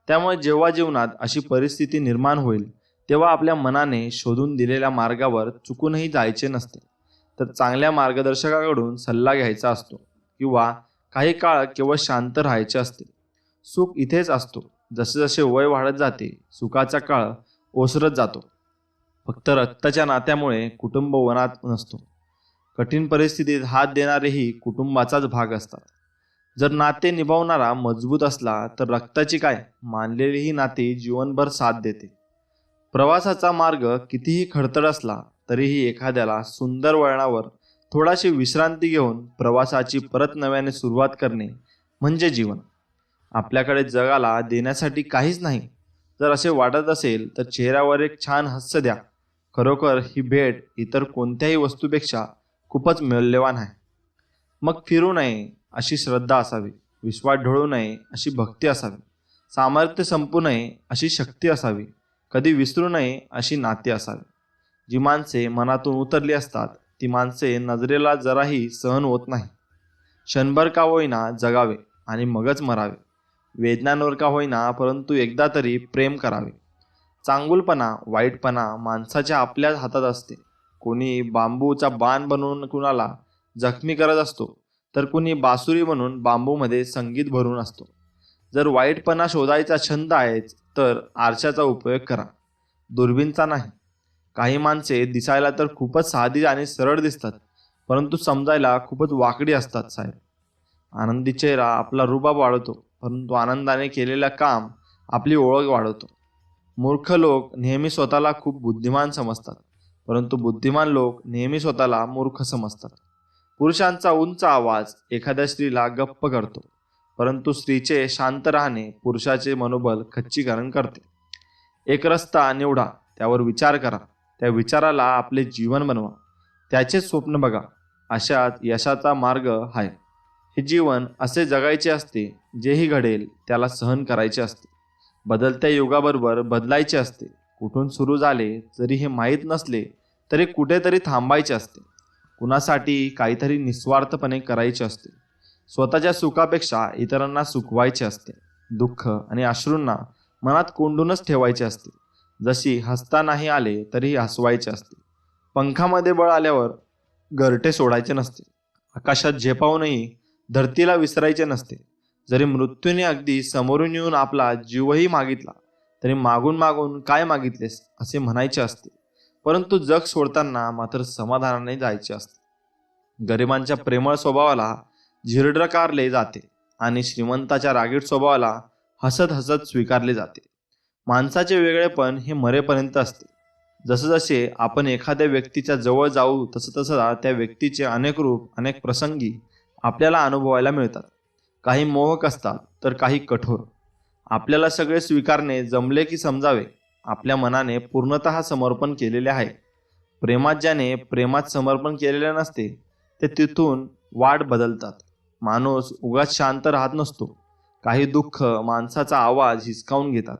त्यामुळे जेव्हा जीवनात अशी परिस्थिती निर्माण होईल तेव्हा आपल्या मनाने शोधून दिलेल्या मार्गावर चुकूनही जायचे नसते, तर चांगल्या मार्गदर्शकाकडून सल्ला घ्यायचा असतो किंवा काही काळ केवळ शांत राहायचे असते. सुख इथेच असतो. जसे जसे वय वाढत जाते सुखाचा काळ ओसरत जातो. फक्त रक्ताच्या नात्यामुळे कुटुंब वनात नसतो. कठीण परिस्थितीत हात देणारेही कुटुंबाचाच भाग असतात. जर नाते निभावणारा मजबूत असला तर रक्ताची काय, मानलेली ही नाती जीवनभर साथ देते. प्रवासाचा मार्ग कितीही खडतर असला तरीही एखाद्याला सुंदर वळणावर थोडाशी विश्रांती घेऊन प्रवासाची परत नव्याने सुरुवात करणे म्हणजे जीवन. आपल्याकडे जगाला देण्यासाठी काहीच नाही जर असे वाटत असेल तर चेहऱ्यावर एक छान हास्य द्या. खरोखर ही भेट इतर कोणत्याही वस्तूपेक्षा खूपच मौल्यवान आहे. मग फिरू नये अशी श्रद्धा असावी, विश्वास ढळू नये अशी भक्ती असावी, सामर्थ्य संपू नये अशी शक्ती असावी, कधी विसरू नये अशी नाती असावी. जी माणसे मनातून उतरली असतात ती माणसे नजरेला जराही सहन होत नाही. क्षणभर का होईना जगावे आणि मगच मरावे. वेदनांवर का होईना परंतु एकदा तरी प्रेम करावे. चांगुलपणा वाईटपणा माणसाच्या आपल्याच हातात असते. कोणी बांबूचा बाण बनवून कुणाला जखमी करत असतो तर कुणी बासुरी म्हणून बांबूमध्ये संगीत भरून असतो. जर वाईटपणा शोधायचा छंद आहेच तर आरशाचा उपयोग करा, दुर्बीनचा नाही. काही माणसे दिसायला तर खूपच साधी आणि सरळ दिसतात परंतु समजायला खूपच वाकडी असतात साहेब. आनंदी चेहरा आपला रुबाब वाढवतो परंतु आनंदाने केलेलं काम आपली ओळख वाढवतो. मूर्ख लोक नेहमी स्वतःला खूप बुद्धिमान समजतात परंतु बुद्धिमान लोक नेहमी स्वतःला मूर्ख समजतात. पुरुषांचा उंच आवाज एखाद्या स्त्रीला गप्प करतो परंतु स्त्रीचे शांत राहणे पुरुषाचे मनोबल खच्चीकरण करते. एक रस्ता निवडा, त्यावर विचार करा, त्या विचाराला आपले जीवन बनवा, त्याचे स्वप्न बघा. अशात यशाचा मार्ग आहे. हे जीवन असे जगायचे असते, जेही घडेल त्याला सहन करायचे असते. बदलत्या युगाबरोबर बदलायचे असते. कुठून सुरू झाले जरी हे माहीत नसले तरी कुठेतरी थांबायचे असते. कुणासाठी काहीतरी निस्वार्थपणे करायचे असते. स्वतःच्या सुखापेक्षा इतरांना सुखवायचे असते. दुःख आणि अश्रूंना मनात कोंडूनच ठेवायचे असते. जशी हसता नाही आले तरीही हसवायचे असते. पंखामध्ये बळ आल्यावर घरटे सोडायचे नसते. आकाशात झेपावूनही धरतीला विसरायचे नसते. जरी मृत्यूने अगदी समोरून येऊन आपला जीवही मागितला तरी मागून मागून काय मागितलेस असे म्हणायचे असते. परंतु जग सोडताना मात्र समाधानाने जायचे असते. गरिबांच्या प्रेमळ स्वभावाला झिरडकारले जाते आणि श्रीमंताच्या रागीट स्वभावाला हसत हसत स्वीकारले जाते. माणसाचे वेगळेपण हे मरेपर्यंत असते. जसजसे आपण एखाद्या व्यक्तीच्या जवळ जाऊ तसं त्या व्यक्तीचे अनेक रूप अनेक प्रसंगी आपल्याला अनुभवायला मिळतात. काही मोहक असतात तर काही कठोर. आपल्याला सगळे स्वीकारणे जमले की समजावे आपल्या मनाने पूर्णतः समर्पण केलेले आहे. प्रेमात ज्याने प्रेमात समर्पण केलेले नसते ते तिथून वाट बदलतात. माणूस उगाच शांत राहत नसतो. काही दुःख माणसाचा आवाज हिसकावून घेतात.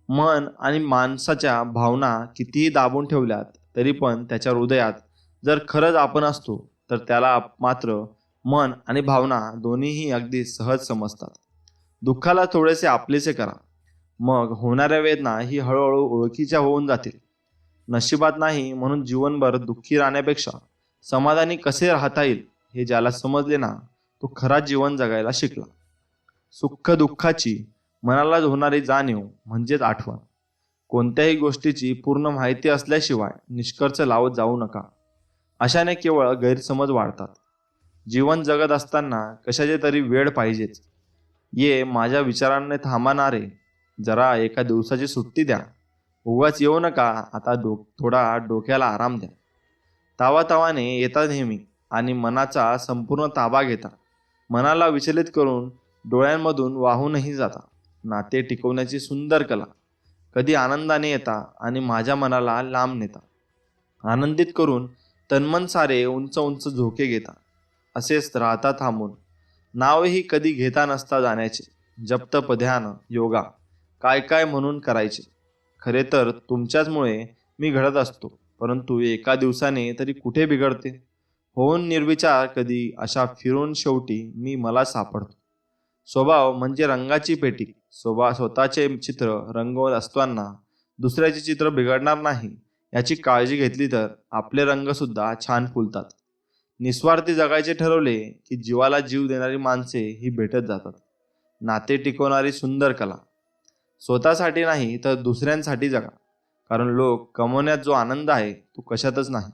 मन आणि माणसाच्या भावना कितीही दाबून ठेवल्यात तरी पण त्याच्या हृदयात जर खरंच आपण असतो तर त्याला मात्र मन आणि भावना दोन्हीही अगदी सहज समजतात. दुःखाला थोडेसे आपलेसे करा, मग होणाऱ्या वेदना ही हळूहळू ओळखीच्या होऊन जातील. नशिबात नाही म्हणून जीवनभर दुःखी राहण्यापेक्षा समाधानी कसे राहता येईल हे ज्याला समजले ना तो खरा जीवन जगायला शिकला. सुख दुःखाची मनाला होणारी जाणीव म्हणजेच आठवण. कोणत्याही गोष्टीची पूर्ण माहिती असल्याशिवाय निष्कर्ष लावत जाऊ नका. अशाने केवळ गैरसमज वाढतात. जीवन जगत असताना कशाचे तरी वेळ पाहिजेच. ये माझ्या विचारांनी थांबणारे, जरा एका दिवसाची सुट्टी द्या. उगाच येऊ नका. आता थोडा डोक्याला आराम द्या. तावातावाने येता नेहमी आणि मनाचा संपूर्ण ताबा घेता. मनाला विचलित करून डोळ्यांमधून वाहूनही जाता. नाते टिकवण्याची सुंदर कला. कधी आनंदाने येता आणि माझ्या मनाला लांब नेता. आनंदित करून तन्मन सारे उंच उंच झोके घेता. असेच राहता थांबून. नावही कधी घेता नसता जाण्याचे. जप ध्यान योगा काय काय म्हणून करायचे. खरे तर तुमच्याचमुळे मी घडत असतो, परंतु एका दिवसाने तरी कुठे बिघडते. होऊन निर्विचार कधी अशा फिरून शेवटी मी मला सापडतो. स्वभाव म्हणजे रंगाची पेटी. स्वतःचे चित्र रंगवत असताना दुसऱ्याचे चित्र बिघडणार नाही याची काळजी घेतली तर आपले रंगसुद्धा छान फुलतात. निस्वार्थी जगायचे ठरवले की जीवाला जीव देणारी माणसे ही भेटत जातात. नाते टिकवणारी सुंदर कला. स्वतःसाठी नाही तर दुसऱ्यांसाठी जगा, कारण लोक कमवण्यात जो आनंद आहे तो कशातच नाही.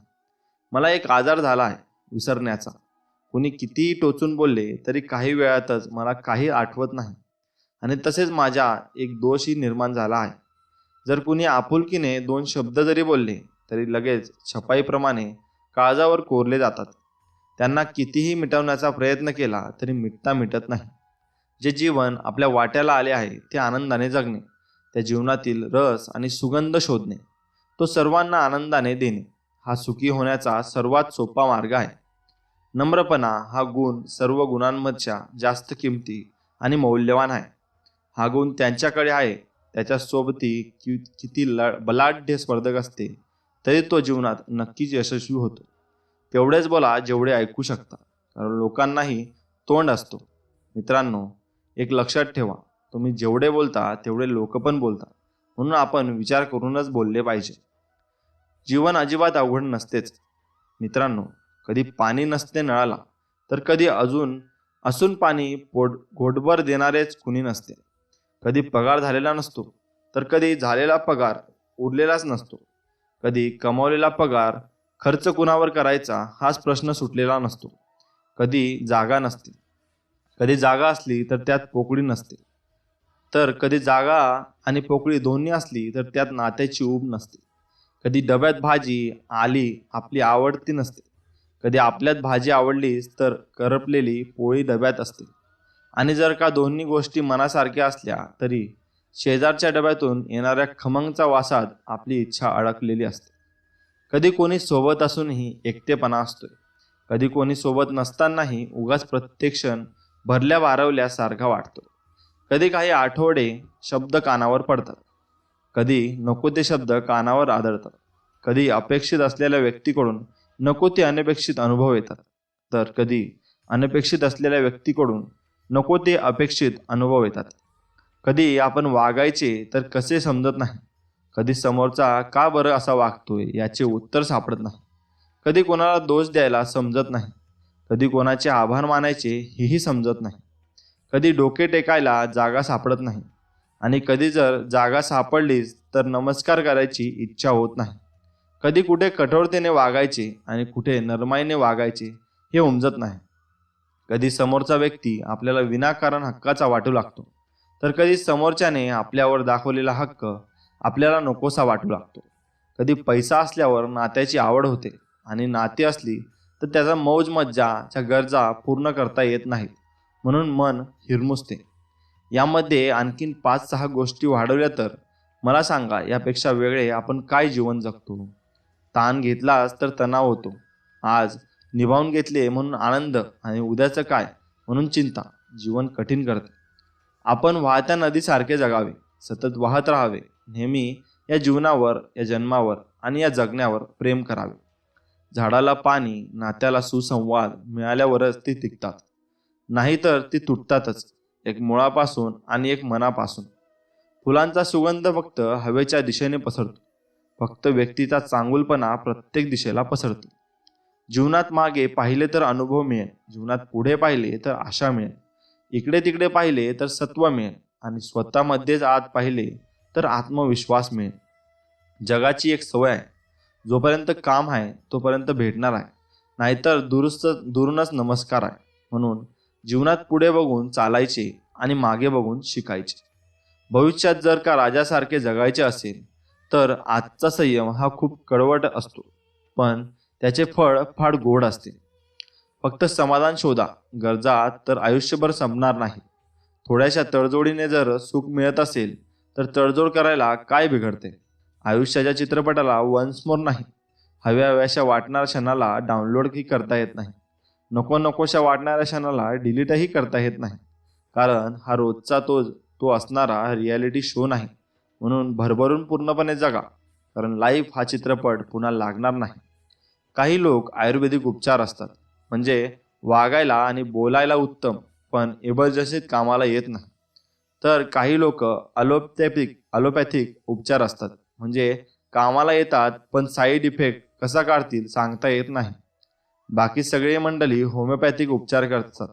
मला एक आजार झाला आहे विसरण्याचा. कुणी कितीही टोचून बोलले तरी काही वेळातच मला काही आठवत नाही, आणि तसेच माझा एक दोषही निर्माण झाला आहे. जर कुणी आपुलकीने 2 शब्द जरी बोलले तरी लगेच छपाईप्रमाणे काळजावर कोरले जातात. त्यांना कितीही मिटवण्याचा प्रयत्न केला तरी मिटत नाही. जे जीवन आपल्या वाट्याला आले आहे ते आनंदाने जगणे, त्या जीवनातील रस आणि सुगंध शोधणे, तो सर्वांना आनंदाने देणे हा सुखी होण्याचा सर्वात सोपा मार्ग आहे. नम्रपणा हा गुण सर्व गुणांमधच्या जास्त किमती आणि मौल्यवान आहे. हा गुण त्यांच्याकडे आहे त्याच्यासोबती किती बलाढ्य स्पर्धक असते तरी तो जीवनात नक्कीच यशस्वी होतो. तेवढेच बोला जेवढे ऐकू शकता, कारण लोकांनाही तोंड असतो. मित्रांनो, एक लक्षात ठेवा, तुम्ही जेवढे बोलता तेवढे लोक पण बोलतात, म्हणून आपण विचार करूनच बोलले पाहिजे. जीवन अजिबात अवघड नसतेच मित्रांनो. कधी पाणी नसते नळाला, तर कधी असून पाणी घोटभर देणारेच कुणी नसते. कधी पगार झालेला नसतो, तर कधी झालेला पगार उरलेलाच नसतो. कधी कमावलेला पगार खर्च कुणावर करायचा हाच प्रश्न सुटलेला नसतो. कधी जागा नसते, कधी जागा असली तर त्यात पोकळी नसते, तर कधी जागा आणि पोकळी दोन्ही असली तर त्यात नात्याची ऊब नसते. कधी डब्यात भाजी आली आपली आवडती नसते, कधी आपल्यात भाजी आवडलीच तर करपलेली पोळी डब्यात असते. आणि जर का दोन्ही गोष्टी मनासारख्या असल्या तरी शेजारच्या डब्यातून येणाऱ्या खमंगच्या वासात आपली इच्छा अडकलेली असते. कधी कोणी सोबत असूनही एकटेपणा असतोय, कधी कोणी सोबत नसतानाही उगाच प्रत्येक क्षण भरल्या वारवल्यासारखा वाटतो. कधी काही आठवडे शब्द कानावर पडतात, कधी नको ते शब्द कानावर आदळतात. कधी अपेक्षित असलेल्या व्यक्तीकडून नको ते अनपेक्षित अनुभव येतात, तर कधी अनपेक्षित असलेल्या व्यक्तीकडून नको ते अपेक्षित अनुभव येतात. कधी आपण वागायचे तर कसे समजत नाही, कधी समोरचा का बरं असा वागतोय याचे उत्तर सापडत नाही. कधी कोणाला दोष द्यायला समजत नाही, कधी कोणाचे आभार मानायचे हेही समजत नाही. कधी डोके टेकायला जागा सापडत नाही, आणि कधी जर जागा सापडलीच तर नमस्कार करायची इच्छा होत नाही. कधी कुठे कठोरतेने वागायचे आणि कुठे नरमाईने वागायचे हे उमजत नाही. कधी समोरचा व्यक्ती आपल्याला विनाकारण हक्काचा वाटू लागतो, तर कधी समोरच्याने आपल्यावर दाखवलेला हक्क आपल्याला नकोसा वाटू लागतो. कधी पैसा असल्यावर नात्याची आवड होते, आणि नाती असली तर त्याचा मौज मज्जाच्या गरजा पूर्ण करता येत नाहीत, म्हणून मन हिरमुसते. यामध्ये आणखीन 5-6 गोष्टी वाढवल्या तर मला सांगा, यापेक्षा वेगळे आपण काय जीवन जगतो? ताण घेतलास तर तणाव होतो. आज निभावून घेतले म्हणून आनंद, आणि उद्याचं काय म्हणून चिंता जीवन कठीण करते. आपण वाहत्या नदीसारखे जगावे, सतत वाहत राहावे. नेहमी या जीवनावर, या जन्मावर आणि या जगण्यावर प्रेम करावे. झाडाला पाणी, नात्याला सुसंवाद मिळाल्यावरच ती टिकतात, नाहीतर ती तुटतातच, एक मुळापासून आणि एक मनापासून. फुलांचा सुगंध फक्त हवेच्या दिशेने पसरतो, फक्त व्यक्तीचा चांगुलपणा प्रत्येक दिशेला पसरतो. जीवनात मागे पाहिले तर अनुभव मिळेल, जीवनात पुढे पाहिले तर आशा मिळेल, इकडे तिकडे पाहिले तर सत्व मिळेल, आणि स्वतःमध्येच आत पाहिले तर आत्मविश्वास मिळेल. जगाची एक सवय आहे, जोपर्यंत काम आहे तोपर्यंत भेटणार आहे, नाहीतर दुरूनच नमस्कार आहे. म्हणून जीवनात पुढे बघून चालायचे आणि मागे बघून शिकायचे. भविष्यात जर का राजासारखे जगायचे असेल तर आजचा संयम हा खूप कडवट असतो, पण त्याचे फळ फार गोड असते. फक्त समाधान शोधा, गरजा तर आयुष्यभर संपणार नाही. थोड्याशा तडजोडीने जर सुख मिळत असेल तर तडजोड करायला काय बिघडते? आयुष्याच्या चित्रपटाला वन्स मोर नाही. हव्याशा वाटणाऱ्या क्षणाला डाउनलोडही करता येत नाही, नकोशा वाटणाऱ्या क्षणाला डिलीटही करता येत नाही, कारण हा रोजचा तो असणारा रियालिटी शो नाही. म्हणून भरभरून पूर्णपणे जगा, कारण लाईफ हा चित्रपट पुन्हा लागणार नाही. काही लोक आयुर्वेदिक उपचार असतात, म्हणजे वागायला आणि बोलायला उत्तम, पण इमर्जन्सीत कामाला येत नाही. तर काही लोक ॲलोपॅथिक उपचार असतात, म्हणजे कामाला येतात पण साईड इफेक्ट कसा काढतील सांगता येत नाही. बाकी सगळे मंडळी होमिओपॅथिक उपचार करतात,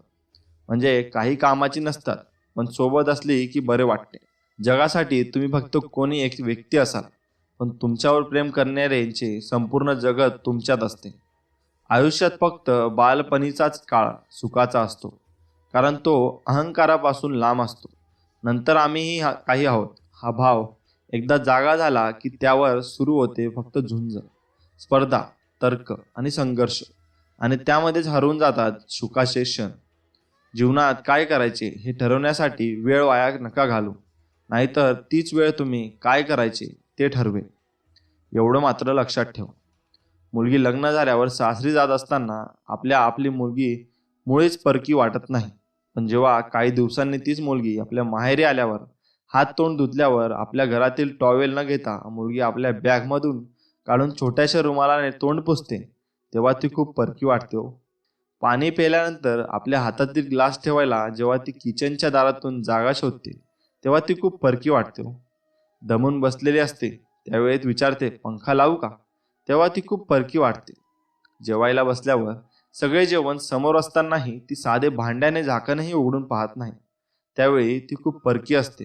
म्हणजे काही कामाची नसतात पण सोबत असली की बरे वाटते. जगासाठी तुम्ही फक्त कोणी एक व्यक्ती असाल, पण तुमच्यावर प्रेम करणाऱ्यांचे संपूर्ण जगत तुमच्यात असते. आयुष्यात फक्त बालपणीचाच काळ सुखाचा असतो, कारण तो अहंकारापासून लांब असतो. नंतर आम्हीही काही आहोत हा भाव एकदा जागा झाला की त्यावर सुरू होते फक्त झुंज, स्पर्धा, तर्क आणि संघर्ष, आणि त्यामध्येच हरवून जातात सुखाचे क्षण. जीवनात काय करायचे हे ठरवण्यासाठी वेळ वाया नका घालू, नाहीतर तीच वेळ तुम्ही काय करायचे ते ठरवेल. एवढं मात्र लक्षात ठेवा, मुलगी लग्न झाल्यावर सासरी जात असताना आपली मुलगी मुळेच परकी वाटत नाही. पण जेव्हा काही दिवसांनी तीच मुलगी आपल्या माहेरी आल्यावर, हात तोंड धुतल्यावर आपल्या घरातील टॉवेल न घेता मुलगी आपल्या बॅगमधून काढून छोट्याशा रुमालाने तोंड पुसते, तेव्हा ती खूप परकी वाटते हो. पाणी प्यायल्यानंतर आपल्या हातातील ग्लास ठेवायला जेव्हा ती किचनच्या दारातून जागा शोधते, तेव्हा ती खूप परकी वाटते हो. दमून बसलेली असते त्यावेळेत विचारते पंखा लावू का, तेव्हा ती खूप परकी वाटते. जेवायला बसल्यावर सगळे जेवण समोर असतानाही ती साधे भांड्याने झाकणही उघडून पाहत नाही, त्यावेळी ती खूप परकी असते.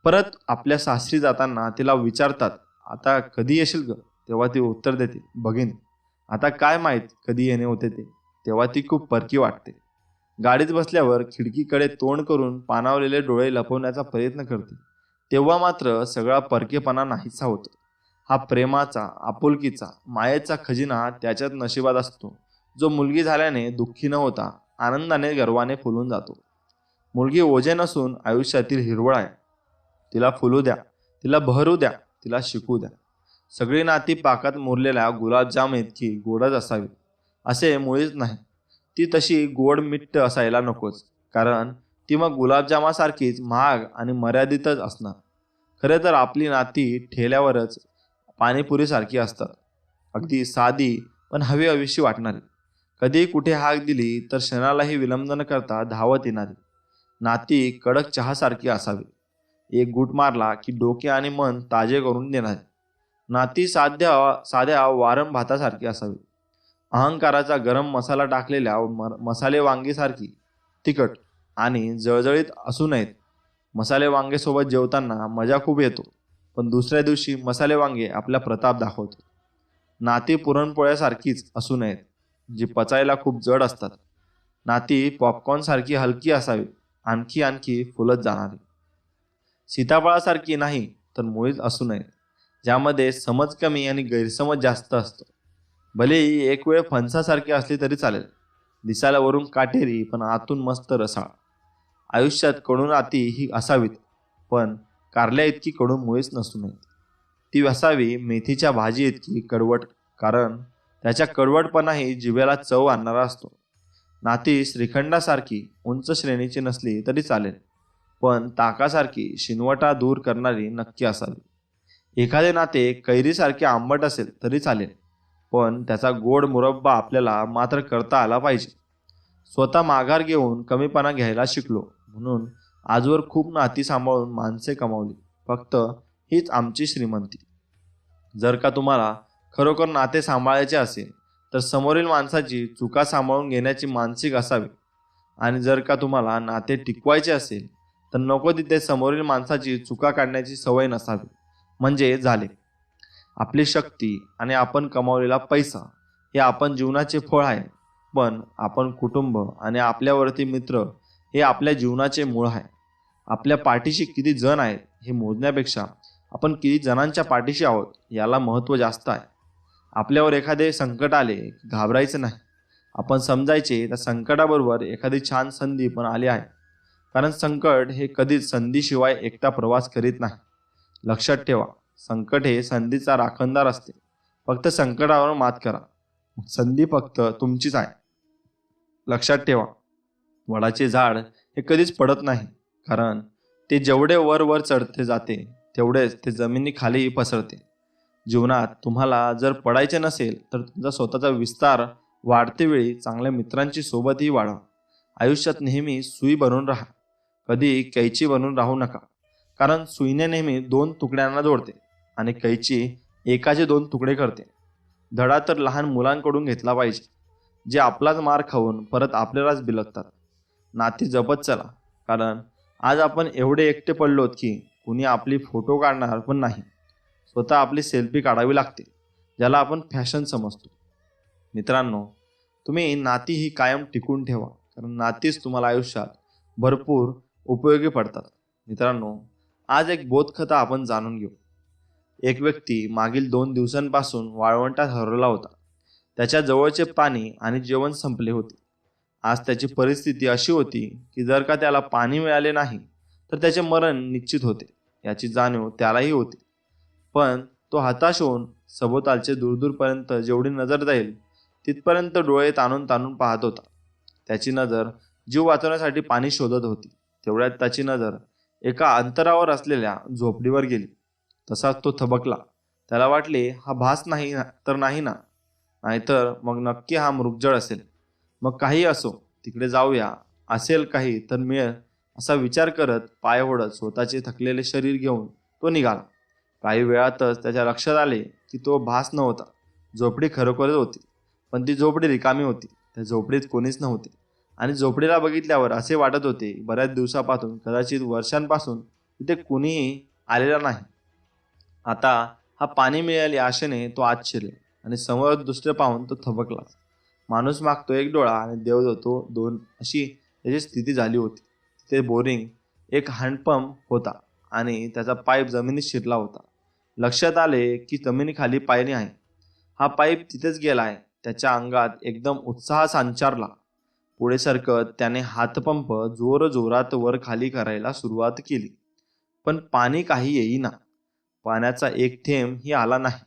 परत आपल्या सासरी जाताना तिला विचारतात आता कधी येशील ग, तेव्हा ती उत्तर देते बघीन, आता काय माहीत कधी येणे होते ते, तेव्हा ती खूप परकी वाटते. गाडीत बसल्यावर खिडकीकडे तोंड करून पाणावलेले डोळे लपवण्याचा प्रयत्न करते, तेव्हा मात्र सगळा परकेपणा नाहीसा होतो. हा प्रेमाचा, आपुलकीचा, मायेचा खजिना त्याच्यात नशिबात असतो, जो मुलगी झाल्याने दुःखी न होता आनंदाने गर्वाने फुलून जातो. मुलगी ओझे नसून आयुष्यातील हिरवळ आहे. तिला फुलू द्या, तिला बहरू द्या, तिला शिकू द्या. सगळी नाती पाकात मुरलेल्या गुलाबजाम इतकी गोडच असावी असे मुळीच नाही. ती तशी गोड मिट्ट असायला नकोच, कारण ती मग गुलाबजामासारखीच महाग आणि मर्यादितच असणार. खरे तर आपली नाती ठेल्यावरच पाणीपुरीसारखी असतात, अगदी साधी पण हवी हवीशी वाटणारी. कधी कुठे हाक दिली तर क्षणालाही विलंब न करता धावत येणारी. नाती कडक चहासारखी असावी, एक घूट मारला की डोके आणि मन ताजे करून देणारी. नाती साध्या वारम भातासारखी असावी, अहंकाराचा गरम मसाला टाकलेल्या मसाले वांगीसारखी तिखट आणि जळजळीत असू नयेत. मसाले वांगेसोबत जेवताना मजा खूप येतो, पण दुसऱ्या दिवशी मसाले वांगे आपला प्रताप दाखवतो. नाती पुरणपोळ्यासारखीच असू नयेत, जी पचायला खूप जड असतात. नाती पॉपकॉर्नसारखी हलकी असावी, आणखी आणखी फुलत जाणारी. सीताफळासारखी नाही तर मुळीच असू नये, ज्यामध्ये समज कमी आणि गैरसमज जास्त असतो. भलेही एक वेळ फणसासारखी असली तरी चालेल, दिसायला वरून काटेरी पण आतून मस्त रसाळ. आयुष्यात कडू नाती ही असावीत, पण कारल्या इतकी कडू मुळीच नसू नयेत. ती असावी मेथीच्या भाजी इतकी कडवट, कारण त्याच्या कडवटपणाही जिभेला चव आणणारा असतो. नाती श्रीखंडासारखी उंच श्रेणीची नसली तरी चालेल, पण ताकासारखी शिनवटा दूर करणारी नक्की असावी. एखादे नाते कैरीसारखे आंबट असेल तरी चालेल, पण त्याचा गोड मुरब्बा आपल्याला मात्र करता आला पाहिजे. स्वतः माघार घेऊन कमीपणा घ्यायला शिकलो, म्हणून आजवर खूप नाती सांभाळून माणसे कमावली. फक्त हीच आमची श्रीमंती. जर का तुम्हाला खरोखर नाते सांभाळायचे असेल तर समोरील माणसाची चुका सांभाळून घेण्याची मानसिक असावी, आणि जर का तुम्हाला नाते टिकवायचे असेल तर नको तिथे समोरील माणसाची चुका काढण्याची सवय नसावी. म्हणजे झाले. आपली शक्ती आणि आपण कमावलेला पैसा हे आपण जीवनाचे फळ आहे, पण आपण कुटुंब आणि आपल्यावरती मित्र हे आपल्या जीवनाचे मूळ आहे. आपल्या पाठीशी किती जण आहेत हे मोजण्यापेक्षा आपण किती जणांच्या पाठीशी आहोत याला महत्त्व जास्त आहे. आपल्यावर एखादे संकट आले की घाबरायचं नाही. आपण समजायचे त्या संकटाबरोबर एखादी छान संधी पण आली आहे, कारण संकट हे कधीच संधीशिवाय एकटा प्रवास करीत नाही. लक्षात ठेवा, संकट हे संधीचा राखणदार असते. फक्त संकटावर मात करा, संधी फक्त तुमचीच आहे. लक्षात ठेवा, वडाचे झाड हे कधीच पडत नाही, कारण ते जेवढे वर वर चढते जाते तेवढेच ते जमिनीखाली पसरते. जीवनात तुम्हाला जर पडायचे नसेल तर तुमचा स्वतःचा विस्तार वाढते वेळी चांगल्या मित्रांची सोबतही वाढवा. आयुष्यात नेहमी सुई बनून राहा, कधी कैची बनून राहू नका, कारण सुईने नेहमी दोन तुकड्यांना जोडते आणि कैची एकाचे 2 तुकडे करते. धडा तर लहान मुलांकडून घेतला पाहिजे, जे आपलाच मार खाऊन परत आपल्यालाच बिलगतात. नाती जपत चला, कारण आज आपण एवढे एकटे पडलोत की कुणी आपली फोटो काढणार पण नाही. स्वतः आपली सेल्फी काढावी लागते, ज्याला आपण फॅशन समजतो. मित्रांनो, तुम्ही नाती ही कायम टिकून ठेवा, कारण नातीच तुम्हाला आयुष्यात भरपूर उपयोगी पडतात. मित्रांनो, आज एक बोधकथा आपण जाणून घेऊ. एक व्यक्ती मागील 2 दिवसांपासून वाळवंटात हरवला होता. त्याच्या जवळचे पाणी आणि जेवण संपले होते. आज त्याची परिस्थिती अशी होती की जर का त्याला पाणी मिळाले नाही तर त्याचे मरण निश्चित होते, याची जाणीव त्यालाही होती. पण तो हताश होऊन सभोवतालचे दूरदूरपर्यंत जेवढी नजर जाईल तिथपर्यंत डोळे ताणून ताणून पाहत होता. त्याची नजर जीव वाचवण्यासाठी पाणी शोधत होती. तेवढ्यात त्याची नजर एका अंतरावर असलेल्या झोपडीवर गेली. तसाच तो थबकला. त्याला वाटले, हा भास नाही तर नाही ना, नाहीतर मग नक्की हा मृगजळ असेल. मग काही असो, तिकडे जाऊया, असेल काही तर मिळेल असा विचार करत पाय ओढत स्वतःचे थकलेले शरीर घेऊन तो निघाला. काही वेळातच त्याच्या लक्षात आले की तो भास नव्हता. झोपडी खरोखरच होती, पण ती झोपडी रिकामी होती. त्या झोपडीत कोणीच नव्हते आणि झोपडीला बघितल्यावर असे वाटत होते बऱ्याच दिवसापासून, कदाचित वर्षांपासून तिथे कुणीही आलेला नाही. आता हा पाणी मिळेल या आशेने तो आत शिरला आणि समोर दृश्य पाहून तो थबकला. माणूस मागतो 1 डोळा आणि देव देतो 2, अशी त्याची स्थिती झाली होती. तिथे बोरिंग, एक हँडपंप होता आणि त्याचा पाईप जमिनीत शिरला होता. लक्षात आले की जमिनीखाली पाणी आहे. हा पाईप तिथेच गेला आहे. त्याच्या अंगात एकदम उत्साह संचारला. पुढे सरकत त्याने हातपंप जोरजोरात वर खाली करायला सुरुवात केली. पण पाणी काही येईना. पाण्याचा एक थेंबही आला नाही.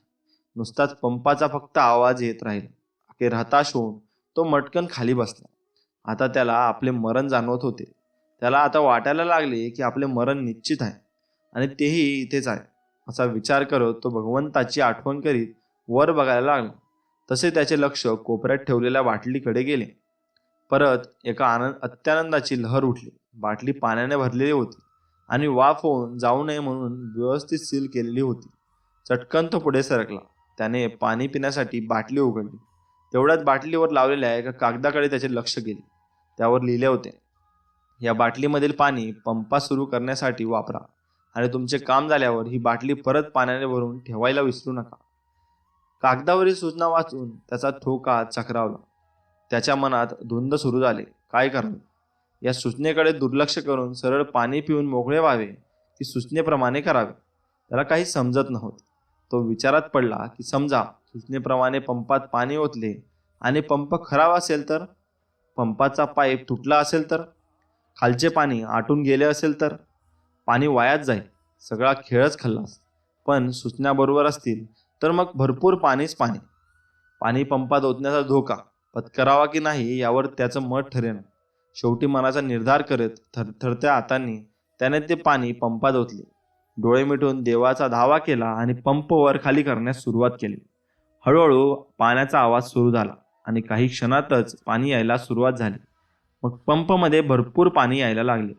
नुसताच पंपाचा फक्त आवाज येत राहिला. अखेर हताश होऊन तो मटकन खाली बसला. आता त्याला आपले मरण जाणवत होते. त्याला आता वाटायला लागले की आपले मरण निश्चित आहे आणि तेही इथेच आहे. असा विचार करत तो भगवंताची आठवण करीत वर बघायला लागला. तसे त्याचे लक्ष कोपऱ्यात ठेवलेल्या बाटलीकडे गेले. परत एका अत्यानंदाची लहर उठली. बाटली पाण्याने भरलेली होती आणि वाफ होऊन जाऊ नये म्हणून व्यवस्थित सील केलेली होती. चटकन तो पुढे सरकला. त्याने पाणी पिण्यासाठी बाटली उघडली. तेवढ्यात बाटलीवर लावलेल्या एका कागदाकडे त्याचे लक्ष गेले. त्यावर लिहिले होते, या बाटलीमधील पाणी पंपा सुरू करण्यासाठी वापरा आणि तुमचे काम झाल्यावर ही बाटली परत पाण्याने भरून ठेवायला विसरू नका. कागदावरील सूचना वाचून त्याचा ठोका चक्रावला. त्याच्या मनात धुंद सुरू झाले. काय करावे? या सूचनेकडे दुर्लक्ष करून सरळ पाणी पिऊन मोकळे व्हावे की सूचनेप्रमाणे करावे, त्याला काही समजत नव्हते. तो विचारात पडला की समजा सूचनेप्रमाणे पंपात पाणी ओतले आणि पंप खराब असेल तर, पंपाचा पाईप तुटला असेल तर, खालचे पाणी आटून गेले असेल तर, पाणी वायाच जाईल. सगळा खेळच खल्लास. पण सूचना बरोबर असतील तर मग भरपूर पाणीच पाणी. पाणी पंपात ओतण्याचा धोका पत्करावा की नाही यावर त्याचं मत ठरेना. शेवटी मनाचा निर्धार करत थरथरत्या हातांनी त्याने ते पाणी पंपात ओतले. डोळे मिटून देवाचा धावा केला आणि पंप वर खाली करण्यास सुरुवात केली. हळूहळू पाण्याचा आवाज सुरू झाला आणि काही क्षणातच पाणी यायला सुरुवात झाली. मग पंपमध्ये भरपूर पाणी यायला लागले.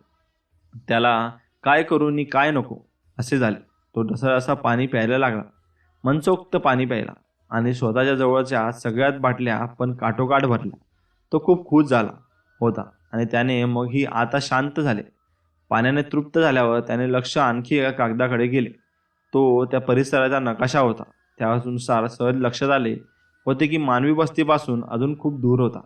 त्याला काय करू नि काय नको असे झाले. तो ढसळसा पाणी प्यायला लागला. मनसोक्त पाणी प्यायला आणि स्वतःच्या जवळच्या सगळ्यात बाटल्या पण काठोकाठ भरल्या. तो खूप खुश झाला होता आणि त्याने मग ही आता शांत झाले. पाण्याने तृप्त झाल्यावर त्याने लक्ष आणखी एका कागदाकडे गेले. तो त्या परिसराचा नकाशा होता. त्यानुसार सहज लक्षात आले होते की मानवी वस्तीपासून अजून खूप दूर होता.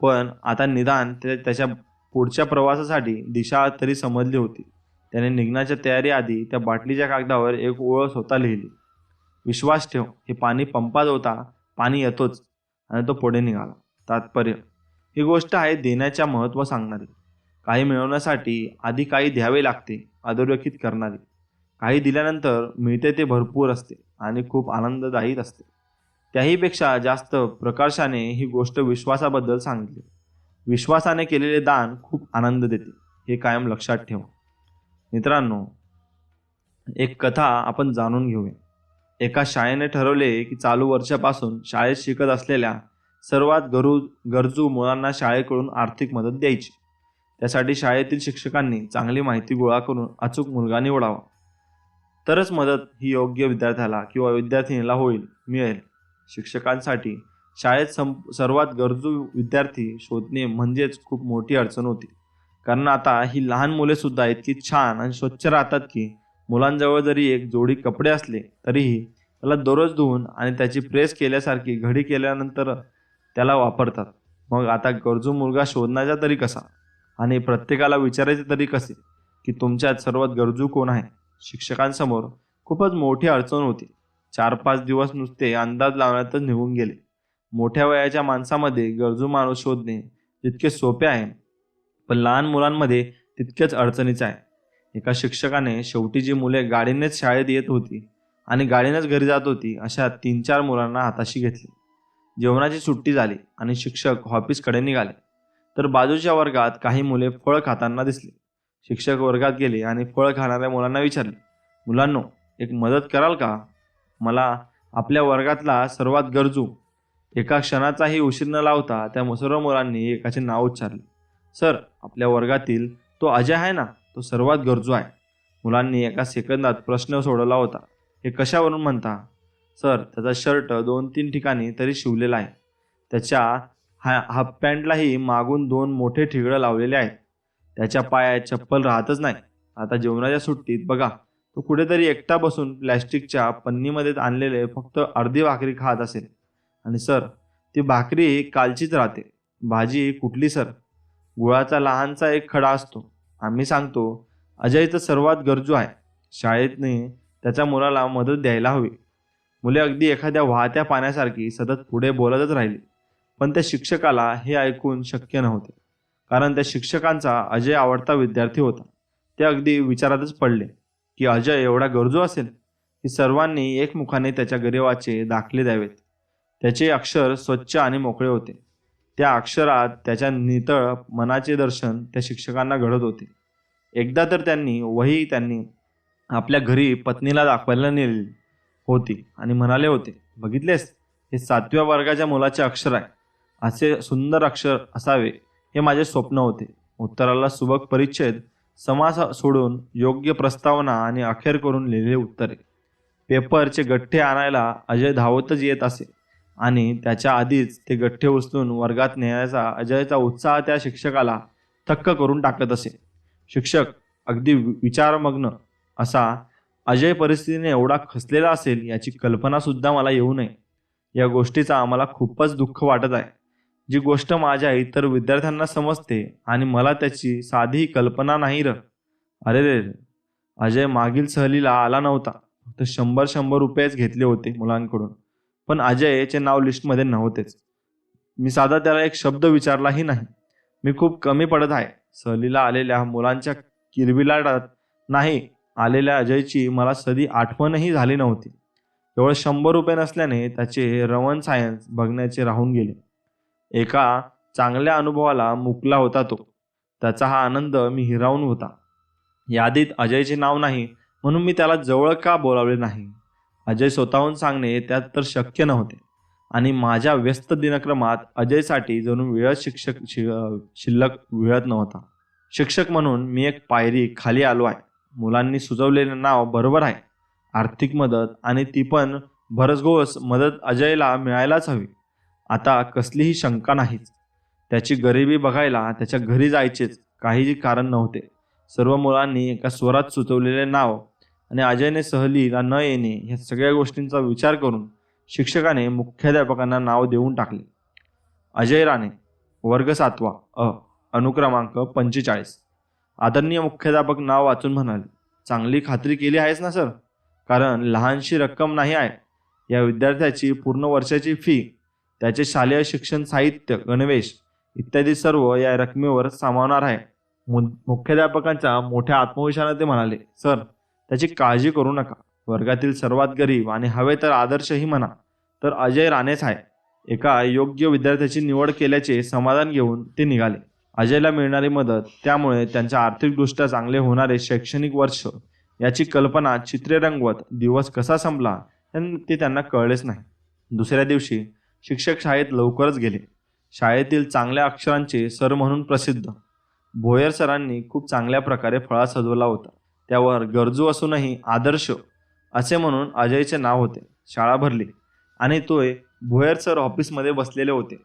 पण आता निदान त्याच्या पुढच्या प्रवासासाठी दिशा तरी समजली होती. त्याने निघण्याच्या तयारीआधी त्या बाटलीच्या कागदावर एक ओळ स्वतः लिहिली. विश्वास ठेव, हे पाणी पंपात होता, पाणी येतोच. आणि तो पुढे निघाला. तात्पर्य, ही गोष्ट आहे देण्याच्या महत्त्व सांगणारी. काही मिळवण्यासाठी आधी काही द्यावे लागते, अधोरेखित करणारी. काही दिल्यानंतर मिळते ते भरपूर असते आणि खूप आनंददायी असते. त्याहीपेक्षा जास्त प्रकर्षाने ही गोष्ट विश्वासाबद्दल सांगितली. विश्वासाने केलेले दान खूप आनंद देते, हे कायम लक्षात ठेवा. मित्रांनो, एक कथा आपण जाणून घेऊया. एका शाळेने ठरवले की चालू वर्षापासून शाळेत शिकत असलेल्या सर्वात गरजू मुलांना शाळेकडून आर्थिक मदत द्यायची. त्यासाठी शाळेतील शिक्षकांनी चांगली माहिती गोळा करून अचूक मुलगा निवडावा. तरच मदत ही योग्य विद्यार्थ्याला किंवा विद्यार्थिनीला मिळेल. शिक्षकांसाठी शाळेत सर्वात गरजू विद्यार्थी शोधणे म्हणजेच खूप मोठी अडचण होती. कारण आता ही लहान मुले सुद्धा इतकी छान आणि स्वच्छ राहतात की मुलांजवळ जरी एक जोडी कपडे असले तरीही त्याला दररोज धुवून आणि त्याची प्रेस केल्यासारखी घडी केल्यानंतर त्याला वापरतात. मग आता गरजू मुलगा शोधण्याचा तरी कसा? आणि प्रत्येकाला विचारायचे तरी कसे की तुमच्यात सर्वात गरजू कोण आहे? शिक्षकांसमोर खूपच मोठी अडचण होती. 4-5 दिवस नुसते अंदाज लावण्यातच निघून गेले. मोठ्या वयाच्या माणसामध्ये गरजू माणूस शोधणे जितके सोपे आहे, पण लहान मुलांमध्ये तितकेच अडचणीचे आहे. एका शिक्षकाने शेवटी जी मुले गाडीनेच शाळेत येत होती आणि गाडीनेच घरी जात होती अशा 3-4 मुलांना हाताशी घेतली. जेवणाची सुट्टी झाली आणि शिक्षक ऑफिसकडे निघाले, तर बाजूच्या वर्गात काही मुले फळ खाताना दिसली. शिक्षक वर्गात गेले आणि फळ खाणाऱ्या मुलांना विचारले, मुलांनो, एक मदत कराल का? मला आपल्या वर्गातला सर्वात गरजू. एका क्षणाचाही उशीर न लावता त्या सर्व मुलांनी एकाचे नाव उच्चारले. सर, आपल्या वर्गातील तो अजय आहे ना, तो सर्वात गरजू आहे. मुलांनी एका सेकंदात प्रश्न सोडवला होता. हे कशावरून म्हणता? सर, त्याचा शर्ट 2-3 ठिकाणी तरी शिवलेला आहे. त्याच्या हाफ पॅन्टलाही मागून 2 मोठे ठिगळं लावलेले आहेत. त्याच्या पायात चप्पल राहतच नाही. आता जेवणाच्या सुट्टीत बघा, तो कुठेतरी एकटा बसून प्लॅस्टिकच्या पन्नीमध्ये आणलेले फक्त अर्धी भाकरी खात असेल. आणि सर, ती भाकरी कालचीच राहते. भाजी कुठली सर? गुळाचा लहानसा एक खडा असतो. आम्ही सांगतो, अजय तर सर्वात गरजू आहे. शाळेतने त्याच्या मुलाला मदत द्यायला हवी. मुले अगदी एखाद्या वाहत्या पाण्यासारखी सतत पुढे बोलतच राहिली. पण त्या शिक्षकाला हे ऐकून शक्य नव्हते, कारण त्या शिक्षकांचा अजय आवडता विद्यार्थी होता. ते अगदी विचारातच पडले की अजय एवढा गरजू असेल की सर्वांनी एकमुखाने त्याच्या गरिबाचे दाखले द्यावेत. त्याचे अक्षर स्वच्छ आणि मोकळे होते. त्या अक्षरात त्याच्या नितळ मनाचे दर्शन त्या शिक्षकांना घडत होते. एकदा तर त्यांनी आपल्या घरी पत्नीला दाखवायला नेली होती आणि म्हणाले होते, बघितलेस, हे 7व्या वर्गाच्या मुलाचे अक्षर आहे. असे सुंदर अक्षर असावे हे माझे स्वप्न होते. उत्तराला सुबक परिच्छेद, समास सोडून योग्य प्रस्तावना आणि अखेर करून लिहिलेले उत्तरे. पेपरचे गठ्ठे आणायला अजय धावतच येत असे आणि त्याच्या आधीच ते गठ्ठे उचलून वर्गात नेण्याचा अजयचा उत्साह त्या शिक्षकाला थक्क करून टाकत असे. शिक्षक अगदी विचारमग्न असा अजय परिस्थितीने एवढा खचलेला असेल याची कल्पना सुद्धा मला येऊ नये. या गोष्टीचा आम्हाला खूपच दुःख वाटत आहे. जी गोष्ट माझ्या इतर विद्यार्थ्यांना समजते आणि मला त्याची साधी कल्पना नाही र. अरे रे, अजय मागील सहलीला आला नव्हता. फक्त 100 रुपयेच घेतले होते मुलांकडून. पण अजयचे नाव लिस्टमध्ये नव्हतेच. मी साधा त्याला एक शब्द विचारलाही नाही. मी खूप कमी पडत आहे. सहलीला आलेल्या मुलांच्या किरबिलाटात नाही आलेल्या अजयची मला कधी आठवणही झाली नव्हती. केवळ 100 रुपये नसल्याने त्याचे रमण सायन्स बघण्याचे राहून गेले. एका चांगल्या अनुभवाला मुकला होता तो. त्याचा हा आनंद मी हिरावून होता. यादीत अजयचे नाव नाही म्हणून मी त्याला जवळ का बोलावले नाही? अजय स्वतःहून सांगणे त्यात तर शक्य नव्हते. आणि माझ्या व्यस्त दिनक्रमात अजयसाठी जणू वेळच शिल्लक मिळत नव्हता. शिक्षक म्हणून मी एक पायरी खाली आलो आहे. मुलांनी सुचवलेले नाव बरोबर आहे. आर्थिक मदत आणि ती पण भरघोस मदत अजयला मिळायलाच हवी. आता कसलीही शंका नाहीच. त्याची गरिबी बघायला त्याच्या घरी जायचेच काहीही कारण नव्हते. सर्व मुलांनी एका स्वरात सुचवलेले नाव आणि अजयने सहलीला न येणे या सगळ्या गोष्टींचा विचार करून शिक्षकाने मुख्याध्यापकांना नाव देऊन टाकले. अजय राणे, वर्ग 7वा, अनुक्रमांक 45. आदरणीय मुख्याध्यापक नाव वाचून म्हणाले, चांगली खात्री केली आहेस ना सर? कारण लहानशी रक्कम नाही आहे. या विद्यार्थ्याची पूर्ण वर्षाची फी, त्याचे शालेय शिक्षण साहित्य, गणवेश इत्यादी सर्व या रकमेवर सामावणार आहे. मुख्याध्यापकांच्या मोठ्या आत्मविश्वासाने ते म्हणाले, सर, त्याची काळजी करू नका. वर्गातील सर्वात गरीब आणि हवे तर आदर्शही म्हणा तर अजय राणेच आहे. एका योग्य विद्यार्थ्याची निवड केल्याचे समाधान घेऊन ते निघाले. अजयला मिळणारी मदत, त्यामुळे त्यांच्या आर्थिकदृष्ट्या चांगले होणारे शैक्षणिक वर्ष याची कल्पना चित्रे रंगवत दिवस कसा संपला ते त्यांना कळलेच नाही. दुसऱ्या दिवशी शिक्षक शाळेत लवकरच गेले. शाळेतील चांगल्या अक्षरांचे सर म्हणून प्रसिद्ध भोयर सरांनी खूप चांगल्या प्रकारे फळा सजवला होता. त्यावर गरजू असूनही आदर्श असे म्हणून अजयचे नाव होते. शाळा भरली आणि तोय भोयर सर ऑफिसमध्ये बसलेले होते.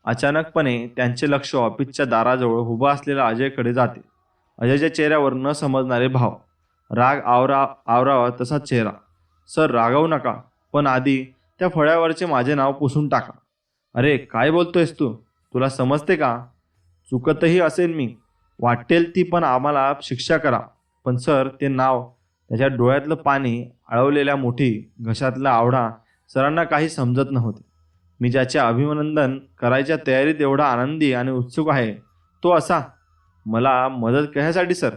अचानकपणे त्यांचे लक्ष ऑफिसच्या दाराजवळ उभा असलेल्या अजयकडे जाते. अजयच्या चेहऱ्यावर न समजणारे भाव, राग आवरावा तसा चेहरा. सर रागावू नका, पण आधी त्या फळ्यावरचे माझे नाव पुसून टाका. अरे काय बोलतोयस तू? तुला समजते का? चुकतही असेल मी, वाटेल ती, पण आम्हाला शिक्षा करा. पण सर ते नाव, त्याच्या डोळ्यातलं पाणी, आळवलेल्या मुठी, घशातला आवडा सरांना काही समजत नव्हते. मी ज्याचे अभिनंदन करायच्या तयारीत एवढा आनंदी आणि उत्सुक आहे तो असा. मला मदत कशासाठी सर?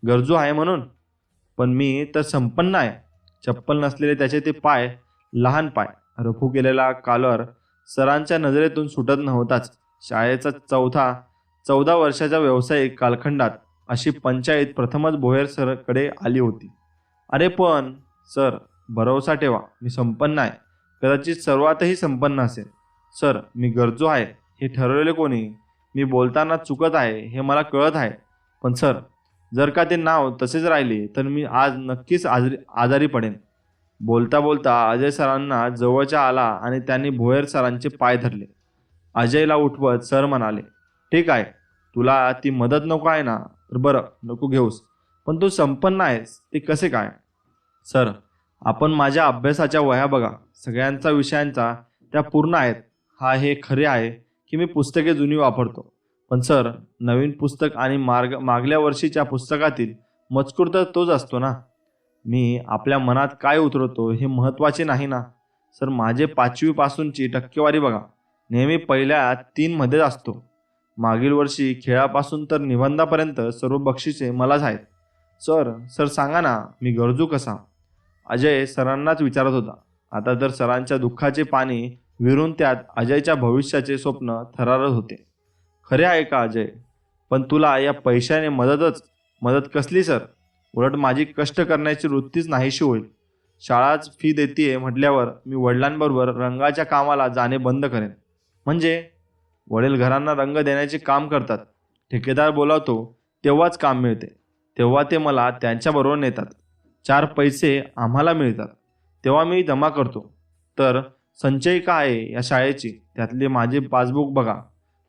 गरजू आहे म्हणून. पण मी तर संपन्न आहे. चप्पल नसलेले त्याचे ते पाय, लहान पाय, रफू केलेला कॉलर सरांच्या नजरेतून सुटत नव्हताच. शाळेचा 14 वर्षाच्या व्यावसायिक कालखंडात अशी पंचायत प्रथमच भोयर सरकडे आली होती. अरे पण सर, भरोसा ठेवा, मी संपन्न आहे. कदाचित सर्वातही संपन्न असेल. सर मी गरजू आहे हे ठरवलेले कोणी? मी बोलताना चुकत आहे हे मला कळत आहे. पण सर, जर का ते नाव तसेच राहिले तर मी आज नक्कीच आजारी पडेन. बोलता बोलता अजय सरांना जवळच्या आला आणि त्यांनी भोयर सरांचे पाय धरले. अजयला उठवत सर म्हणाले, ठीक आहे, तुला ती मदत नको आहे ना, तर बरं, नको घेऊस. पण तू संपन्न आहेस ते कसे काय? सर, आपण माझ्या अभ्यासाच्या वह्या बघा, सगळ्यांचा विषयांचा त्या पूर्ण आहेत. हे खरे आहे की मी पुस्तके जुनी वापरतो. पण सर, नवीन पुस्तक आणि मागल्या वर्षीच्या पुस्तकातील मजकूर तर तोच असतो ना. मी आपल्या मनात काय उतरवतो हे महत्त्वाचे नाही ना. सर, माझे 5वी पासूनची टक्केवारी बघा, नेहमी पहिल्या 3 मध्येच असतो. मागील वर्षी खेळापासून तर निबंधापर्यंत सर्व बक्षिसे मलाच आहेत. सर सर सांगा ना, मी गरजू कसा? अजय सरांनाच विचारत होता. आता तर सरांच्या दुःखाचे पाणी विरून त्यात अजयच्या भविष्याचे स्वप्न थरारत होते. खरे आहे का अजय? पण तुला या पैशाने मदत कसली सर? उलट माझी कष्ट करण्याची वृत्तीच नाहीशी होईल. शाळाच फी देतीये म्हटल्यावर मी वडिलांबरोबर रंगाच्या कामाला जाणे बंद करेन. म्हणजे? वडील घरांना रंग देण्याचे काम करतात. ठेकेदार बोलावतो तेव्हाच काम मिळते. तेव्हा ते मला त्यांच्याबरोबर नेतात. 4 पैसे आम्हाला मिळतात तेव्हा मी जमा करतो. तर संचयिका आहे या शाळेची, त्यातले माझे पासबुक बघा.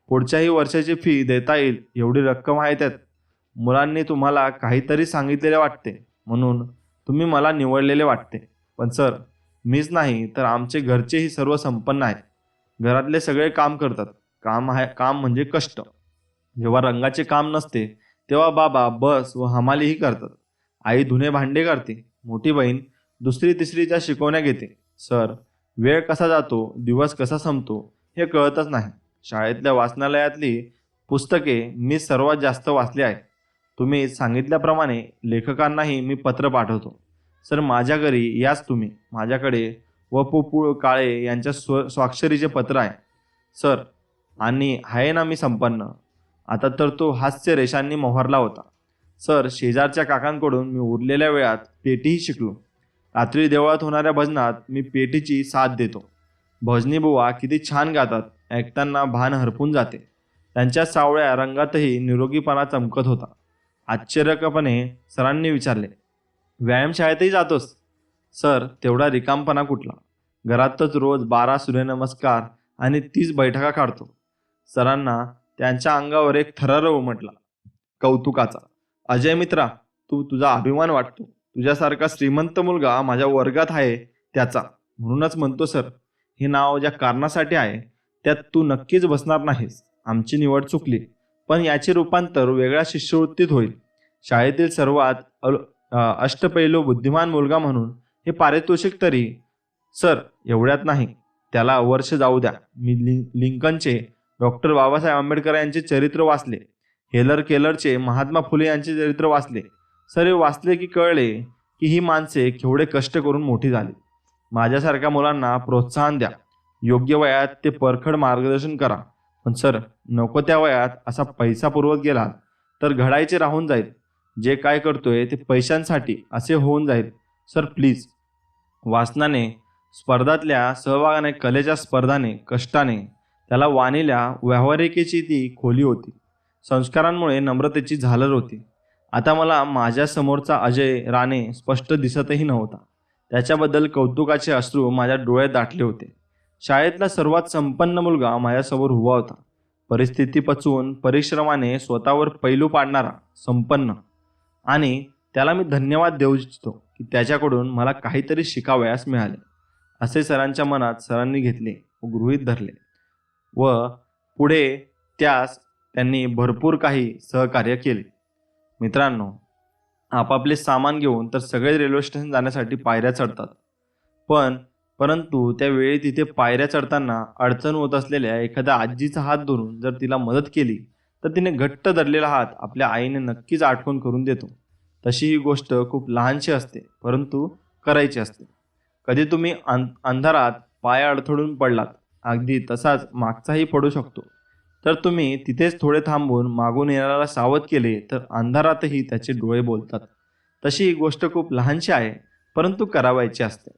पुढच्याही वर्षाची फी देता येईल एवढी रक्कम आहे त्यात. मुलांनी तुम्हाला काहीतरी सांगितलेले वाटते म्हणून तुम्ही मला निवडलेले वाटते. पण सर, मीच नाही तर आमचे घरचेही सर्व संपन्न आहेत. घरातले सगळे काम करतात. काम म्हणजे कष्ट. जेव्हा रंगाचे काम नसते तेव्हा बाबा बस व हमालीही करतात. आई धुणे भांडे करते. मोठी बहीण 2री 3रीच्या शिकवण्या घेते. सर, वेळ कसा जातो, दिवस कसा संपतो हे कळतच नाही. शाळेतल्या वाचनालयातली पुस्तके मी सर्वात जास्त वाचली आहेत. तुम्ही सांगितल्याप्रमाणे लेखकांनाही मी पत्र पाठवतो. सर, माझ्या घरी याच तुम्ही. माझ्याकडे व काळे यांच्या स्वाक्षरीचे पत्र आहे सर. आणि आहे ना मी संपन्न. आता तर तो हास्य रेषांनी मोहरला होता. सर, शेजारच्या काकांकडून मी उरलेल्या वेळात पेटीही शिकलो. रात्री देवळात होणाऱ्या भजनात मी पेटीची साथ देतो. भजनी बुवा किती छान गातात, ऐकताना भान हरपून जाते. त्यांच्या सावळ्या रंगातही निरोगीपणा चमकत होता. आश्चर्यकपणे सरांनी विचारले, व्यायामशाळेतही जातोस? सर, तेवढा रिकामपणा कुठला. घरातच रोज 12 सूर्यनमस्कार आणि 30 बैठका काढतो. सरांना त्यांच्या अंगावर एक थरार उमटला कौतुकाचा. अजय मित्रा, तुझा अभिमान वाटतो. तुझ्यासारखा श्रीमंत मुलगा माझ्या वर्गात आहे त्याचा. म्हणूनच म्हणतो सर, हे नाव ज्या कारणासाठी आहे त्यात तू नक्कीच बसणार नाहीस. आमची निवड चुकली, पण याचे रूपांतर वेगळ्या शिष्यवृत्तीत होईल. शाळेतील सर्वात अष्टपैलू बुद्धिमान मुलगा म्हणून हे पारितोषिक तरी. सर, एवढ्यात नाही, त्याला वर्ष जाऊ द्या. मी लिंकनचे, डॉक्टर बाबासाहेब आंबेडकर यांचे चरित्र वाचले. हेलर केलरचे, महात्मा फुले यांचे चरित्र वाचले. सर, हे वाचले की कळले की ही माणसे केवढे कष्ट करून मोठी झाली. माझ्यासारख्या मुलांना प्रोत्साहन द्या. योग्य वयात ते परखड मार्गदर्शन करा. पण सर, नको त्या वयात असा पैसा पुरवत गेला तर घडायचे राहून जाईल. जे काय करतोय ते पैशांसाठी असे होऊन जाईल. Sir please. वाचनाने, स्पर्धातल्या सहभागाने, कलेच्या स्पर्धाने, कष्टाने त्याला वाणील्या व्यावहारिकेची ती खोली होती. संस्कारांमुळे नम्रतेची झालर होती. आता मला माझ्या समोरचा अजय राणे स्पष्ट दिसतही नव्हता. त्याच्याबद्दल कौतुकाचे अश्रू माझ्या डोळ्यात दाटले होते. शाळेतला सर्वात संपन्न मुलगा माझ्यासमोर उभा होता. परिस्थिती पचवून परिश्रमाने स्वतःवर पैलू पाडणारा, संपन्न. आणि त्याला मी धन्यवाद देऊ इच्छितो की त्याच्याकडून मला काहीतरी शिकावयास मिळाले. असे सरांच्या मनात सरांनी घेतले व गृहीत धरले व पुढे त्यास त्यांनी भरपूर काही सहकार्य केले. मित्रांनो, आपापले सामान घेऊन तर सगळे रेल्वे स्टेशन जाण्यासाठी पायऱ्या चढतात. परंतु त्यावेळी तिथे पायऱ्या चढताना अडचण होत असलेल्या एखाद्या आजीचा हात धरून जर तिला मदत केली तर तिने घट्ट धरलेला हात आपल्या आईने नक्कीच आठवण करून देतो. तशी ही गोष्ट खूप लहानशी असते, परंतु करायची असते. कधी तुम्ही अंधारात पाय अडथळून पडलात, अगदी तसाच मागचाही पडू शकतो, तर तुम्ही तिथेच थोडे थांबून मागून येणाऱ्याला सावध केले तर अंधारातही त्याचे डोळे बोलतात. तशी ही गोष्ट खूप लहानशी आहे, परंतु करावायची असते.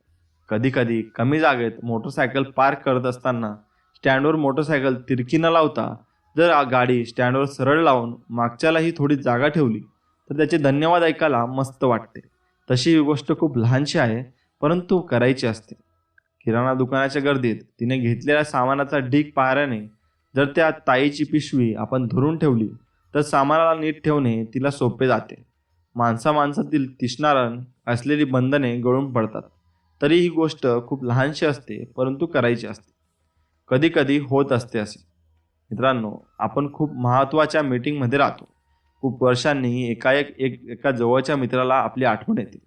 कधी कधी कमी जागेत मोटरसायकल पार्क करत असताना स्टँडवर मोटरसायकल तिरकी न लावता जर गाडी स्टँडवर सरळ लावून मागच्यालाही थोडी जागा ठेवली तर त्याचे धन्यवाद ऐकायला मस्त वाटते. तशी ही गोष्ट खूप लहानशी आहे, परंतु करायची असते. किराणा दुकानाच्या गर्दीत तिने घेतलेल्या सामानाचा ढीग पाहल्याने जर त्या ताईची पिशवी आपण धरून ठेवली तर सामानाला नीट ठेवणे तिला सोपे जाते. माणसातील तिष्णारण असलेली बंधने गळून पडतात. तरी ही गोष्ट खूप लहानशी असते, परंतु करायची असते. कधी कधी होत असते असे. मित्रांनो, आपण खूप महत्त्वाच्या मीटिंगमध्ये राहतो. खूप वर्षांनी एका जवळच्या मित्राला आपली आठवण येते.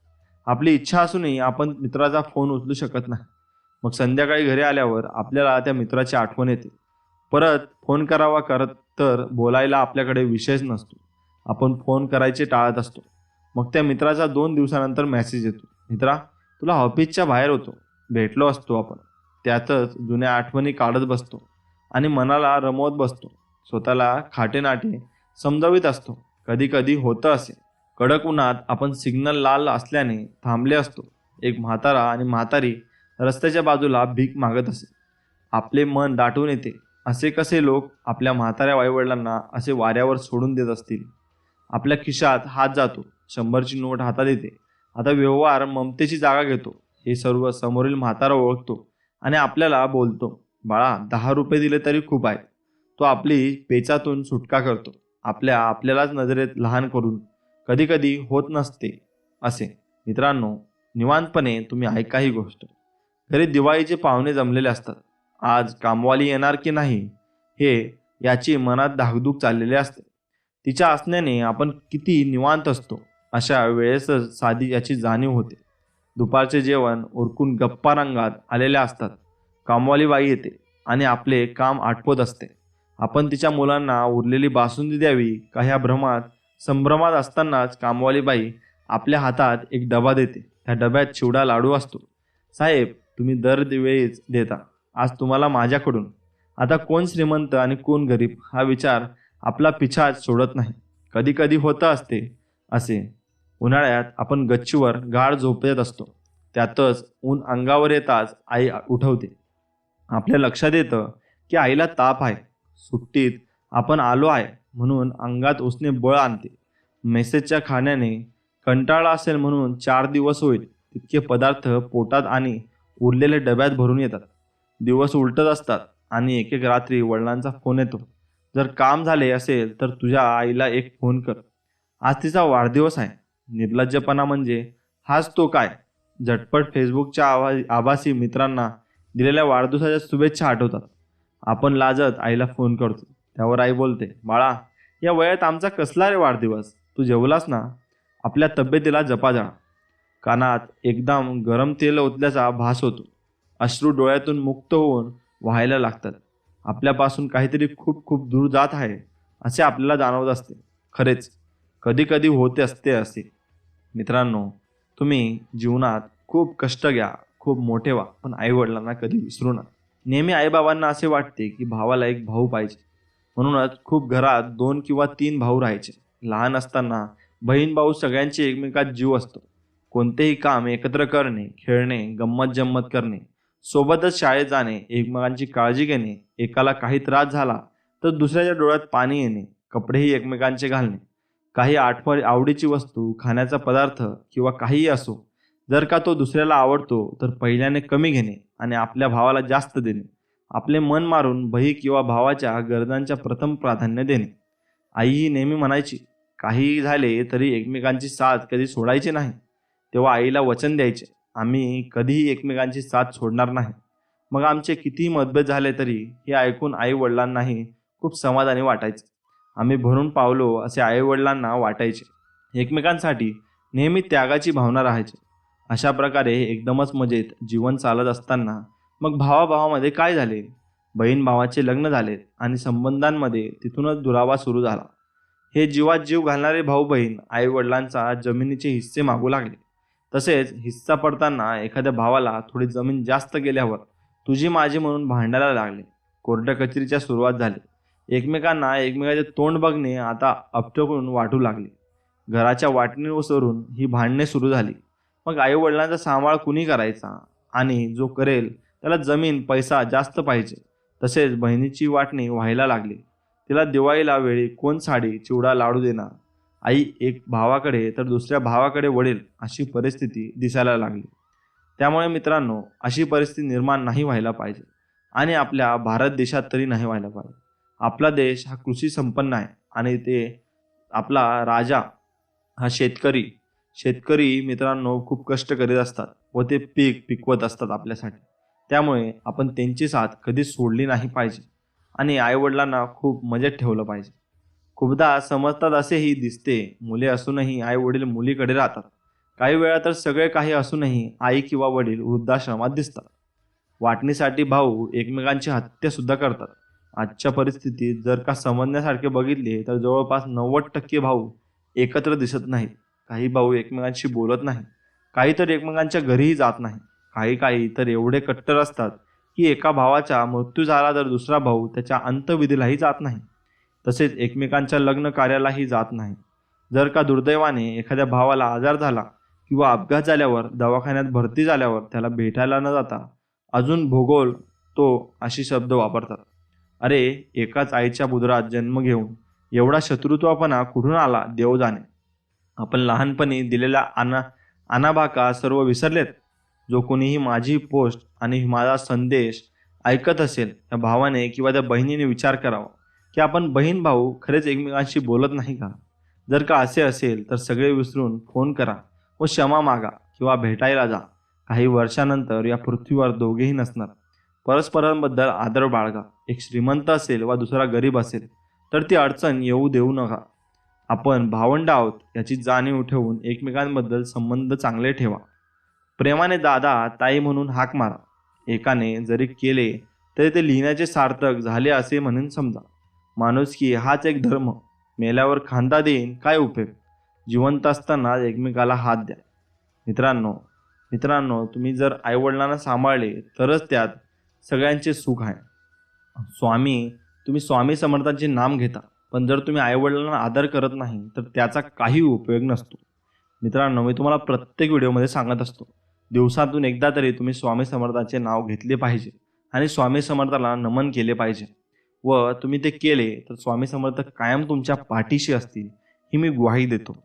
आपली इच्छा असूनही आपण मित्राचा फोन उचलू शकत नाही. मग संध्याकाळी घरी आल्यावर आपल्याला त्या मित्राची आठवण येते. परत फोन करावा तर बोलायला आपल्याकडे विषयच नसतो. आपण फोन करायचे टाळत असतो. मग त्या मित्राचा 2 दिवसानंतर मेसेज येतो, मित्रा तुला ऑफिसच्या बाहेर होतो, भेटलो असतो आपण. त्यातच जुन्या आठवणी काढत बसतो आणि मनाला रमवत बसतो. स्वतःला खाटेनाटे समजावित असतो. कधी कधी होतं असे, कडक उन्हात आपण सिग्नल लाल असल्याने थांबले असतो. एक म्हातारा आणि म्हातारी रस्त्याच्या बाजूला भीक मागत असे. आपले मन दाटून येते. असे कसे लोक आपल्या म्हाताऱ्या आईवडिलांना असे वाऱ्यावर सोडून देत असतील. आपल्या खिशात हात जातो, 100ची नोट हातात येते. आता व्यवहार ममतेची जागा घेतो. हे सर्व समोरील म्हातारा ओळखतो आणि आपल्याला बोलतो, बाळा 10 रुपये दिले तरी खूप आहेत. तो आपली पेचातून सुटका करतो. आपल्यालाच नजरेत लहान करून. कधी कधी होत नसते असे. मित्रांनो, निवांतपणे तुम्ही ऐका ही गोष्ट. घरी दिवाळीचे पाहुणे जमलेले असतात. आज कामवाली येणार की नाही हे याची मनात धाकधूक चाललेली असते. तिच्या असण्याने आपण किती निवांत असतो अशा वेळेसच साधी याची जाणीव होते. दुपारचे जेवण उरकून गप्पा रंगात आलेल्या असतात. कामवाली बाई येते आणि आपले काम आटपत असते. आपण तिच्या मुलांना उरलेली बासुंदी द्यावी का ह्या संभ्रमात असतानाच कामवाली बाई आपल्या हातात एक डबा देते. त्या डब्यात चिवडा लाडू असतो. साहेब, तुम्ही दरवेळीच देता, आज तुम्हाला माझ्याकडून. आता कोण श्रीमंत आणि कोण गरीब हा विचार आपला पिछाच सोडत नाही. कधी कधी होतं असते असे. उन्हाळ्यात आपण गच्चीवर गाढ झोपेत असतो. त्यातच ऊन अंगावर येताच आई उठवते. आपल्या लक्षात येतं की आईला ताप आहे. सुट्टीत आपण आलो आहे म्हणून अंगात उसने बळ आणते. मेसेजच्या खाण्याने कंटाळा असेल म्हणून 4 दिवस होईल तितके पदार्थ पोटात आणि उरलेल्या डब्यात भरून येतात. दिवस उलटत असतात आणि एक एक रात्री वडिलांचा फोन येतो. जर काम झाले असेल तर तुझ्या आईला एक फोन कर, आज तिचा वाढदिवस आहे. निर्लज्जपणा म्हणजे हाच तो काय. झटपट फेसबुकच्या आभासी मित्रांना दिलेल्या वाढदिवसाच्या शुभेच्छा आठवतात. आपण लाजत आईला फोन करतो. त्यावर आई बोलते, बाळा या वयात आमचा कसला रे वाढदिवस, तू जेवलास ना. आपल्या तब्येतीला जपाजाळा. कानात एकदम गरम तेल ओतल्याचा भास होतो. अश्रू डोळ्यातून मुक्त होऊन व्हायला लागतात. आपल्यापासून काहीतरी खूप खूप दूर जात आहे असे आपल्याला जाणवत असते. खरेच कधी कधी होते असते असे. मित्रांनो, तुम्ही जीवनात खूप कष्ट घ्या, खूप मोठे व्हा, पण आईवडिलांना कधी विसरू नका. नेहमी आईबाबांना असे वाटते की भावाला एक भाऊ पाहिजे. म्हणूनच खूप घरात 2 किंवा 3 भाऊ राहायचे. लहान असताना बहीण भाऊ सगळ्यांचे एकमेकात जीव असतो. कोणतेही काम एकत्र करणे, खेळणे, गंमत जम्मत करणे, सोबतच शाळेत जाणे, एकमेकांची काळजी घेणे. एकाला काही त्रास झाला तर दुसऱ्याच्या डोळ्यात पाणी येणे, कपडेही एकमेकांचे घालणे. काही आवडीची वस्तू, खाण्याचा पदार्थ किंवा काहीही असो, जर का तो दुसऱ्याला आवडतो तर पहिल्याने कमी घेणे आणि आपल्या भावाला जास्त देणे, आपले मन मारून बही किंवा भावाच्या गरजांच्या प्रथम प्राधान्य देणे. आई ही नेहमी म्हणायची, काहीही झाले तरी एकमेकांची साथ कधी सोडायची नाही. तेव्हा आईला वचन द्यायचे, आम्ही कधीही एकमेकांची साथ सोडणार नाही. मग आमचे कितीही मतभेद झाले तरी हे ऐकून आई वडिलांनाही खूप समाधानी वाटायचे. आम्ही भरून पावलो असे आई वडिलांना वाटायचे. एकमेकांसाठी नेहमी त्यागाची भावना राहायची. अशा प्रकारे एकदमच मजेत जीवन चालत असताना मग भावाभावामध्ये काय झाले? बहीण भावाचे लग्न झाले आणि संबंधांमध्ये तिथूनच दुरावा सुरू झाला. हे जीवात जीव घालणारे भाऊ बहीण आई वडिलांचा जमिनीचे हिस्से मागू लागले. तसेच हिस्सा पडताना एखाद्या भावाला थोडी जमीन जास्त गेल्यावर तुझी माझी म्हणून भांडायला लागले. कोर्ट कचेरीच्या सुरुवात झाली. एकमेकांना एकमेकाचे तोंड बघणे आता अपटकून वाटू लागले. घराच्या वाटणीवरून ही भांडणे सुरू झाली. मग आई वडिलांचा सांभाळ कुणी करायचा? आणि जो करेल त्याला जमीन पैसा जास्त पाहिजे. तसेच बहिणीची वाटणी व्हायला लागली. तिला दिवाळीला वेळी कोण साडी चिवडा लाडू देणार? आई एक भावाकडे तर दुसऱ्या भावाकडे वडील अशी परिस्थिती दिसायला लागली. त्यामुळे मित्रांनो, अशी परिस्थिती निर्माण नाही व्हायला पाहिजे आणि आपल्या भारत देशात तरी नाही व्हायला पाहिजे. आपला देश हा कृषी संपन्न आहे आणि ते आपला राजा हा शेतकरी मित्रांनो खूप कष्ट करीत असतात व ते पीक पिकवत असतात आपल्यासाठी. त्यामुळे आपण त्यांची साथ कधी सोडली नाही पाहिजे आणि आईवडिलांना खूप मजेत ठेवलं पाहिजे. खूपदा समजतात असेही दिसते, मुले असूनही आई वडील मुलीकडे राहतात. काही वेळा तर सगळे काही असूनही आई किंवा वडील वृद्धाश्रमात दिसतात. वाटणीसाठी भाऊ एकमेकांची हत्या सुद्धा करतात. आजच्या परिस्थितीत जर का समजण्यासारखे बघितले तर जवळपास 90% भाऊ एकत्र दिसत नाहीत. काही भाऊ एकमेकांशी बोलत नाही. काही तर एकमेकांच्या घरीही जात नाही. काही तर एवढे कट्टर असतात की एका भावाचा मृत्यू झाला तर दुसरा भाऊ त्याच्या अंत्यविधीलाही जात नाही. तसेच एकमेकांच्या लग्न कार्यालाही जात नाही. जर का दुर्दैवाने एखाद्या भावाला आजार झाला किंवा अपघात झाल्यावर दवाखान्यात भरती झाल्यावर त्याला भेटायला न जाता अजून भोगोल तो अशी शब्द वापरतात. अरे, एकाच आईच्या बुधरात जन्म घेऊन एवढा शत्रुत्वपणा कुठून आला देव जाणे. आपण लहानपणी दिलेला अनाभाका सर्व विसरलेत. जो कोणीही माझी पोस्ट आणि माझा संदेश ऐकत असेल त्या भावाने किंवा त्या बहिणीने विचार करावा की आपण बहीण भाऊ खरेच एकमेकांशी बोलत नाही का? जर का असे असेल तर सगळे विसरून फोन करा व क्षमा मागा किंवा भेटायला जा. काही वर्षानंतर या पृथ्वीवर दोघेही नसणार. परस्परांबद्दल आदर बाळगा. एक श्रीमंत असेल व दुसरा गरीब असेल तर ती अडचण येऊ देऊ नका. आपण भावंड आहोत याची जाणीव ठेवून एकमेकांबद्दल संबंध चांगले ठेवा. प्रेमाने दादा ताई म्हणून हाक मारा. एकाने जरी केले तरी ते लिहिण्याचे सार्थक झाले असे म्हणून समजा. माणुसकी हाच एक धर्म. मेल्यावर खांदा देईन काय उपयोग? जिवंत असताना एकमेकाला हात द्या. मित्रांनो, तुम्ही जर आईवडिलांना सांभाळले तरच त्यात सगळ्यांचे सुख आहे. तुम्ही स्वामी समर्थांचे नाम घेता, पण जर तुम्ही आईवडिलांना आदर करत नाही तर त्याचा काही उपयोग नसतो. मित्रांनो, मी तुम्हाला प्रत्येक व्हिडिओमध्ये सांगत असतो, दिवसातून एकदा तरी तुम्ही स्वामी समर्थांचे नाव घेतले पाहिजे आणि स्वामी समर्थाला नमन केले पाहिजे. व तुम्ही ते केले तर स्वामी समर्थ कायम तुमच्या पाठीशी असतील ही मी ग्वाही देतो.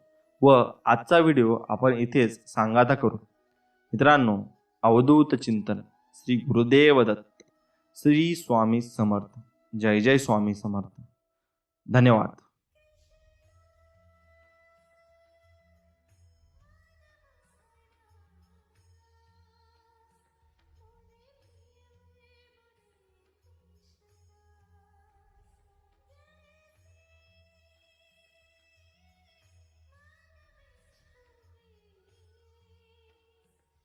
व आजचा व्हिडिओ आपण इथेच सांगाता करू. मित्रांनो, अवधूत चिंतन श्री गुरुदेव दत्त. श्री स्वामी समर्थ. जय जय स्वामी समर्थ. धन्यवाद.